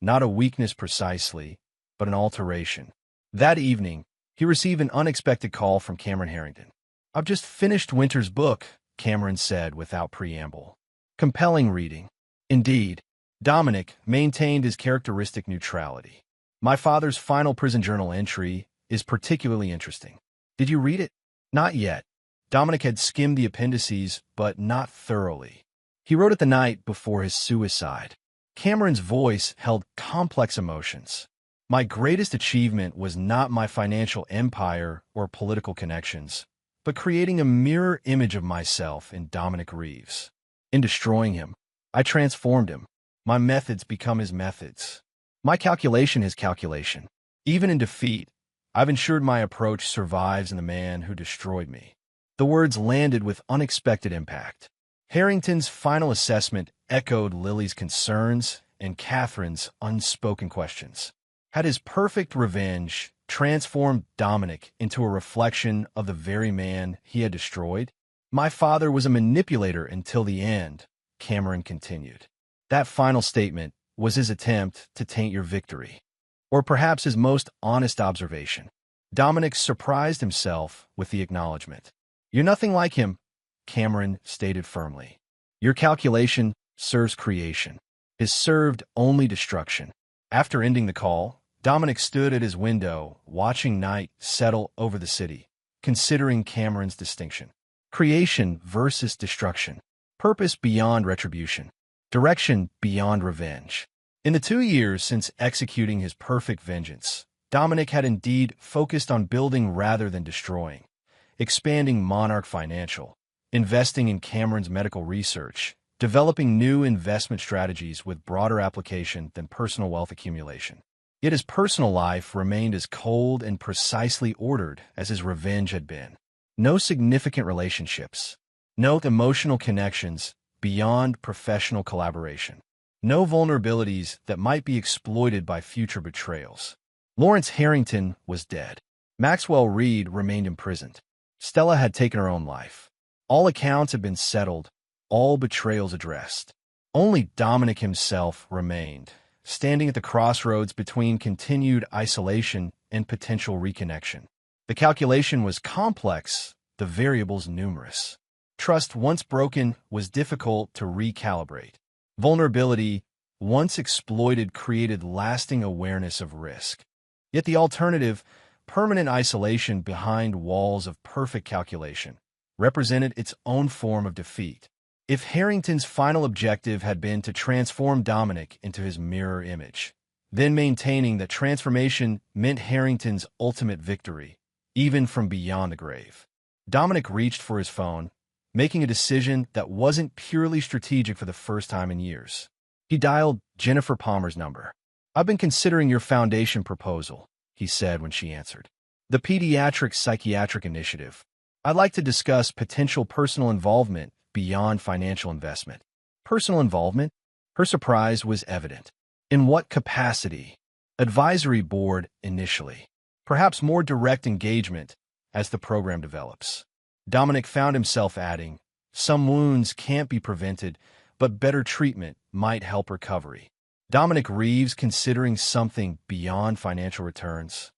Not a weakness precisely, but an alteration. That evening, he received an unexpected call from Cameron Harrington. I've just finished Winter's book, Cameron said without preamble. Compelling reading. Indeed, Dominic maintained his characteristic neutrality. My father's final prison journal entry is particularly interesting. Did you read it? Not yet. Dominic had skimmed the appendices, but not thoroughly. He wrote it the night before his suicide. Cameron's voice held complex emotions. My greatest achievement was not my financial empire or political connections, but creating a mirror image of myself in Dominic Reeves. In destroying him, I transformed him. My methods become his methods. My calculation his calculation. Even in defeat, I've ensured my approach survives in the man who destroyed me. The words landed with unexpected impact. Harrington's final assessment echoed Lily's concerns and Catherine's unspoken questions. Had his perfect revenge transformed Dominic into a reflection of the very man he had destroyed? My father was a manipulator until the end, Cameron continued. That final statement was his attempt to taint your victory. Or perhaps his most honest observation. Dominic surprised himself with the acknowledgement. You're nothing like him, Cameron stated firmly. Your calculation serves creation. His served only destruction. After ending the call, Dominic stood at his window, watching night settle over the city, considering Cameron's distinction. Creation versus destruction. Purpose beyond retribution. Direction beyond revenge. In the 2 years since executing his perfect vengeance, Dominic had indeed focused on building rather than destroying, expanding Monarch Financial, investing in Cameron's medical research, developing new investment strategies with broader application than personal wealth accumulation. Yet his personal life remained as cold and precisely ordered as his revenge had been. No significant relationships, no emotional connections beyond professional collaboration, no vulnerabilities that might be exploited by future betrayals. Lawrence Harrington was dead. Maxwell Reed remained imprisoned. Stella had taken her own life. All accounts had been settled, all betrayals addressed. Only Dominic himself remained, standing at the crossroads between continued isolation and potential reconnection. The calculation was complex, the variables numerous. Trust once broken was difficult to recalibrate. Vulnerability, once exploited, created lasting awareness of risk. Yet the alternative, permanent isolation behind walls of perfect calculation, represented its own form of defeat. If Harrington's final objective had been to transform Dominic into his mirror image, then maintaining that transformation meant Harrington's ultimate victory, even from beyond the grave, Dominic reached for his phone, making a decision that wasn't purely strategic for the first time in years. He dialed Jennifer Palmer's number. "I've been considering your foundation proposal," he said when she answered. "The Pediatric Psychiatric Initiative. I'd like to discuss potential personal involvement beyond financial investment." Personal involvement? Her surprise was evident. In what capacity? Advisory board initially. Perhaps more direct engagement as the program develops. Dominic found himself adding, "Some wounds can't be prevented, but better treatment might help recovery." Dominic Reeves considering something beyond financial returns.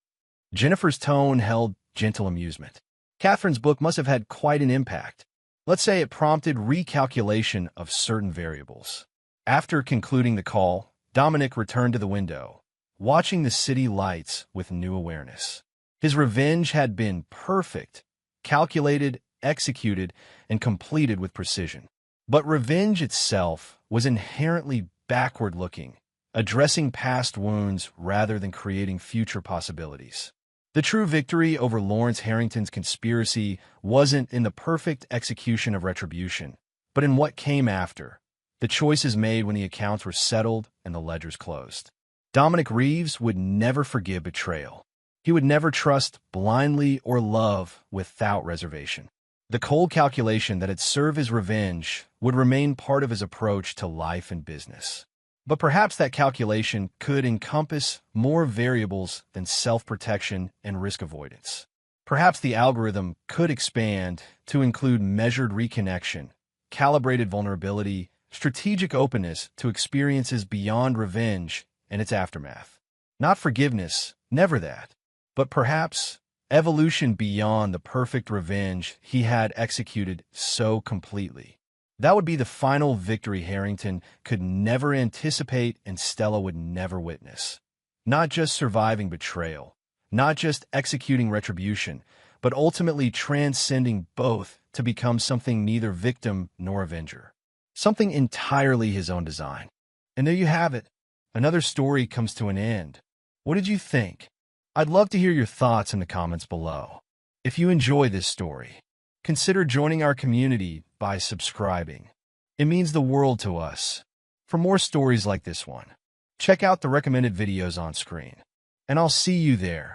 Jennifer's tone held gentle amusement. Catherine's book must have had quite an impact. Let's say it prompted recalculation of certain variables. After concluding the call, Dominic returned to the window, watching the city lights with new awareness. His revenge had been perfect, calculated, executed, and completed with precision. But revenge itself was inherently backward-looking, addressing past wounds rather than creating future possibilities. The true victory over Lawrence Harrington's conspiracy wasn't in the perfect execution of retribution, but in what came after, the choices made when the accounts were settled and the ledgers closed. Dominic Reeves would never forgive betrayal. He would never trust blindly or love without reservation. The cold calculation that had served his revenge would remain part of his approach to life and business. But perhaps that calculation could encompass more variables than self-protection and risk avoidance. Perhaps the algorithm could expand to include measured reconnection, calibrated vulnerability, strategic openness to experiences beyond revenge and its aftermath. Not forgiveness, never that, but perhaps evolution beyond the perfect revenge he had executed so completely. That would be the final victory Harrington could never anticipate and Stella would never witness. Not just surviving betrayal, not just executing retribution, but ultimately transcending both to become something neither victim nor avenger. Something entirely his own design. And there you have it. Another story comes to an end. What did you think? I'd love to hear your thoughts in the comments below. If you enjoy this story, consider joining our community by subscribing. It means the world to us. For more stories like this one, check out the recommended videos on screen. And I'll see you there.